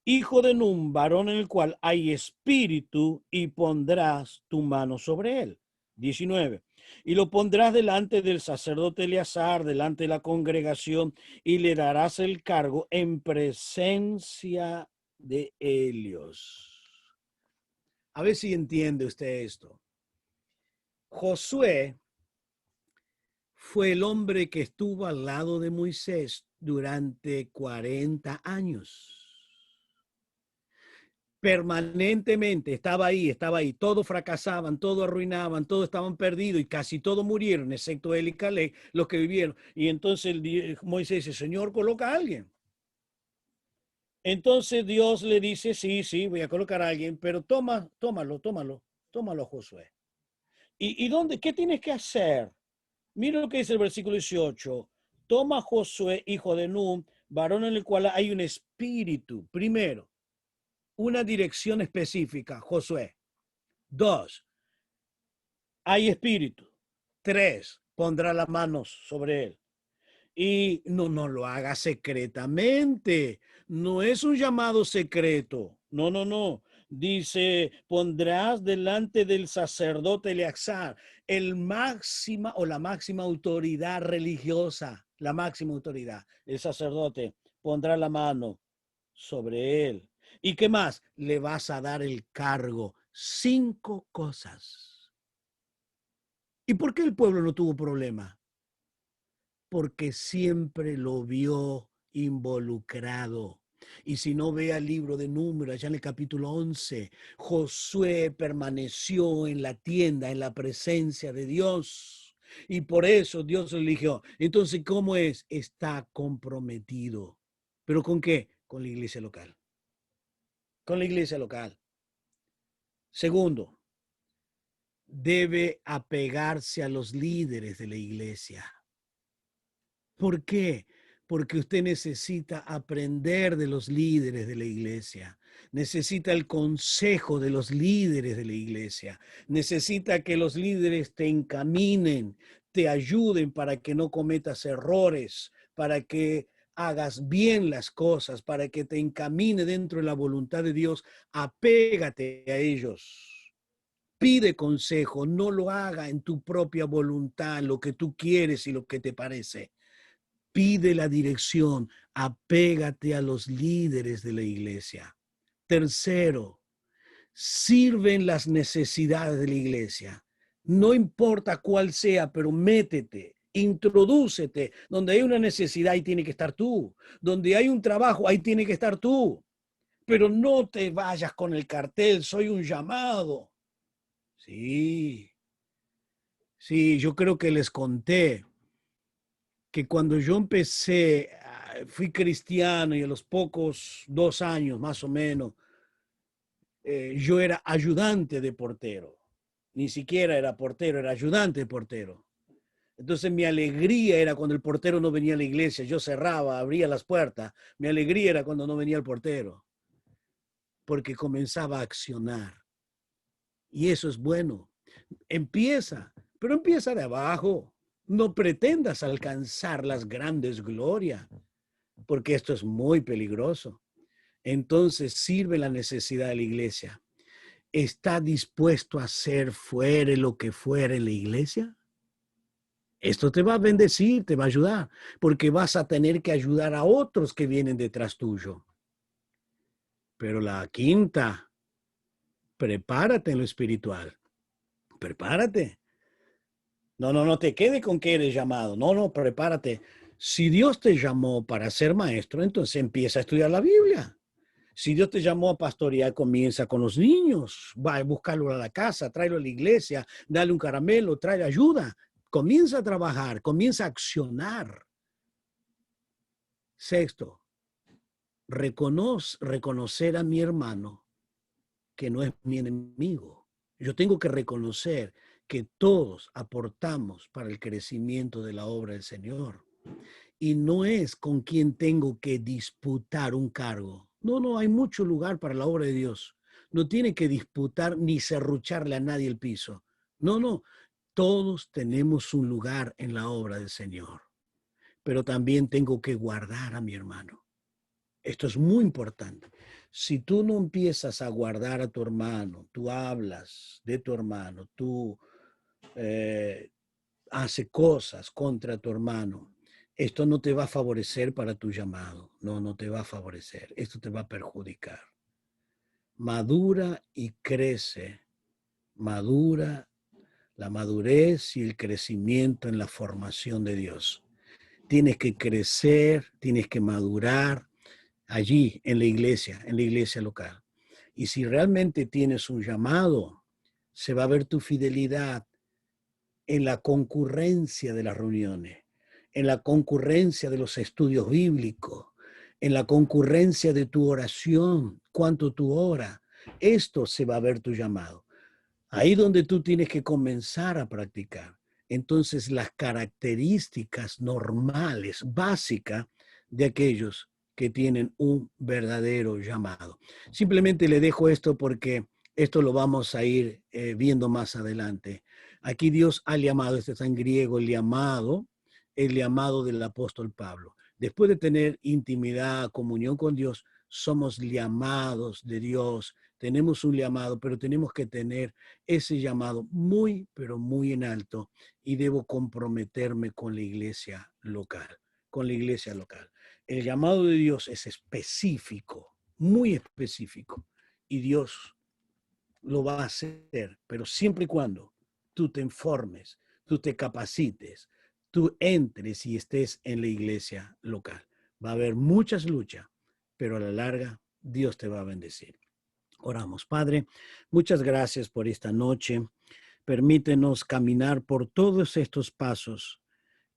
hijo de Nun, varón en el cual hay espíritu, y pondrás tu mano sobre él. 19. Y lo pondrás delante del sacerdote Eleazar, delante de la congregación, y le darás el cargo en presencia de ellos. A ver si entiende usted esto. Josué fue el hombre que estuvo al lado de Moisés durante 40 años. permanentemente estaba ahí, todos fracasaban, todos arruinaban, todos estaban perdidos y casi todos murieron, excepto él y Caleb, los que vivieron. Y entonces Moisés dice, Señor, coloca a alguien. Entonces Dios le dice, sí, voy a colocar a alguien, pero tómalo, Josué. ¿Y dónde? ¿Qué tienes que hacer? Mira lo que dice el versículo 18. Toma Josué, hijo de Nun, varón en el cual hay un espíritu. Primero, una dirección específica, Josué. 2, hay espíritu. 3, pondrá las manos sobre él. Y no lo haga secretamente. No es un llamado secreto. No. Dice, pondrás delante del sacerdote Eleazar, la máxima autoridad religiosa, la máxima autoridad. El sacerdote pondrá la mano sobre él. ¿Y qué más? Le vas a dar el cargo. 5 cosas. ¿Y por qué el pueblo no tuvo problema? Porque siempre lo vio involucrado. Y si no ve el libro de Números, allá en el capítulo 11, Josué permaneció en la tienda, en la presencia de Dios. Y por eso Dios lo eligió. Entonces, ¿cómo es? Está comprometido. ¿Pero con qué? Con la iglesia local. Con la iglesia local. Segundo, debe apegarse a los líderes de la iglesia. ¿Por qué? Porque usted necesita aprender de los líderes de la iglesia. Necesita el consejo de los líderes de la iglesia. Necesita que los líderes te encaminen, te ayuden para que no cometas errores, para que hagas bien las cosas, para que te encamine dentro de la voluntad de Dios. Apégate a ellos. Pide consejo, no lo haga en tu propia voluntad, lo que tú quieres y lo que te parece. Pide la dirección, apégate a los líderes de la iglesia. Tercero, sirven las necesidades de la iglesia. No importa cuál sea, pero métete, introdúcete. Donde hay una necesidad, ahí tiene que estar tú. Donde hay un trabajo, ahí tiene que estar tú. Pero no te vayas con el cartel, soy un llamado. Sí, yo creo que les conté que cuando yo empecé, fui cristiano y a los pocos 2 años más o menos, yo era ayudante de portero. Ni siquiera era portero, era ayudante de portero. Entonces mi alegría era cuando el portero no venía a la iglesia. Yo cerraba, abría las puertas. Mi alegría era cuando no venía el portero. Porque comenzaba a accionar. Y eso es bueno. Pero empieza de abajo. No pretendas alcanzar las grandes glorias, porque esto es muy peligroso. Entonces sirve la necesidad de la iglesia. ¿Está dispuesto a hacer fuere lo que fuere en la iglesia? Esto te va a bendecir, te va a ayudar, porque vas a tener que ayudar a otros que vienen detrás tuyo. Pero la quinta, prepárate en lo espiritual. Prepárate. No te quedes con que eres llamado. No, prepárate. Si Dios te llamó para ser maestro, entonces empieza a estudiar la Biblia. Si Dios te llamó a pastorear, comienza con los niños. Va a buscarlo a la casa, tráelo a la iglesia, dale un caramelo, tráele ayuda. Comienza a trabajar, comienza a accionar. Sexto, reconocer a mi hermano que no es mi enemigo. Yo tengo que reconocer que todos aportamos para el crecimiento de la obra del Señor. Y no es con quien tengo que disputar un cargo. No, hay mucho lugar para la obra de Dios. No tiene que disputar ni serrucharle a nadie el piso. No, todos tenemos un lugar en la obra del Señor. Pero también tengo que guardar a mi hermano. Esto es muy importante. Si tú no empiezas a guardar a tu hermano, tú hablas de tu hermano, tú haces cosas contra tu hermano, esto no te va a favorecer para tu llamado. No te va a favorecer. Esto te va a perjudicar. Madura y crece. Madura, la madurez y el crecimiento en la formación de Dios. Tienes que crecer, tienes que madurar allí en la iglesia local. Y si realmente tienes un llamado, se va a ver tu fidelidad en la concurrencia de las reuniones, en la concurrencia de los estudios bíblicos, en la concurrencia de tu oración, cuánto tú oras. Esto se va a ver tu llamado. Ahí donde tú tienes que comenzar a practicar. Entonces, las características normales, básicas de aquellos que tienen un verdadero llamado. Simplemente le dejo esto porque esto lo vamos a ir viendo más adelante. Aquí Dios ha llamado, este está en griego, el llamado del apóstol Pablo. Después de tener intimidad, comunión con Dios, somos llamados de Dios. Tenemos un llamado, pero tenemos que tener ese llamado muy, pero muy en alto, y debo comprometerme con la iglesia local, con la iglesia local. El llamado de Dios es específico, muy específico, y Dios lo va a hacer, pero siempre y cuando tú te informes, tú te capacites, tú entres y estés en la iglesia local. Va a haber muchas luchas, pero a la larga Dios te va a bendecir. Oramos. Padre, muchas gracias por esta noche. Permítenos caminar por todos estos pasos,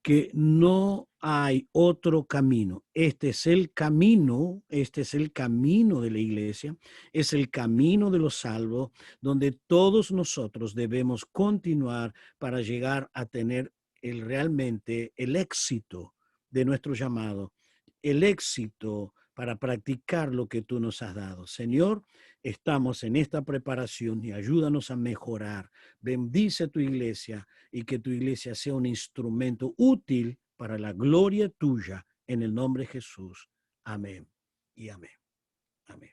que no hay otro camino. Este es el camino de la iglesia, es el camino de los salvos, donde todos nosotros debemos continuar para llegar a tener realmente el éxito de nuestro llamado, el éxito para practicar lo que tú nos has dado. Señor, estamos en esta preparación y ayúdanos a mejorar. Bendice tu iglesia y que tu iglesia sea un instrumento útil para la gloria tuya, en el nombre de Jesús. Amén y amén. Amén.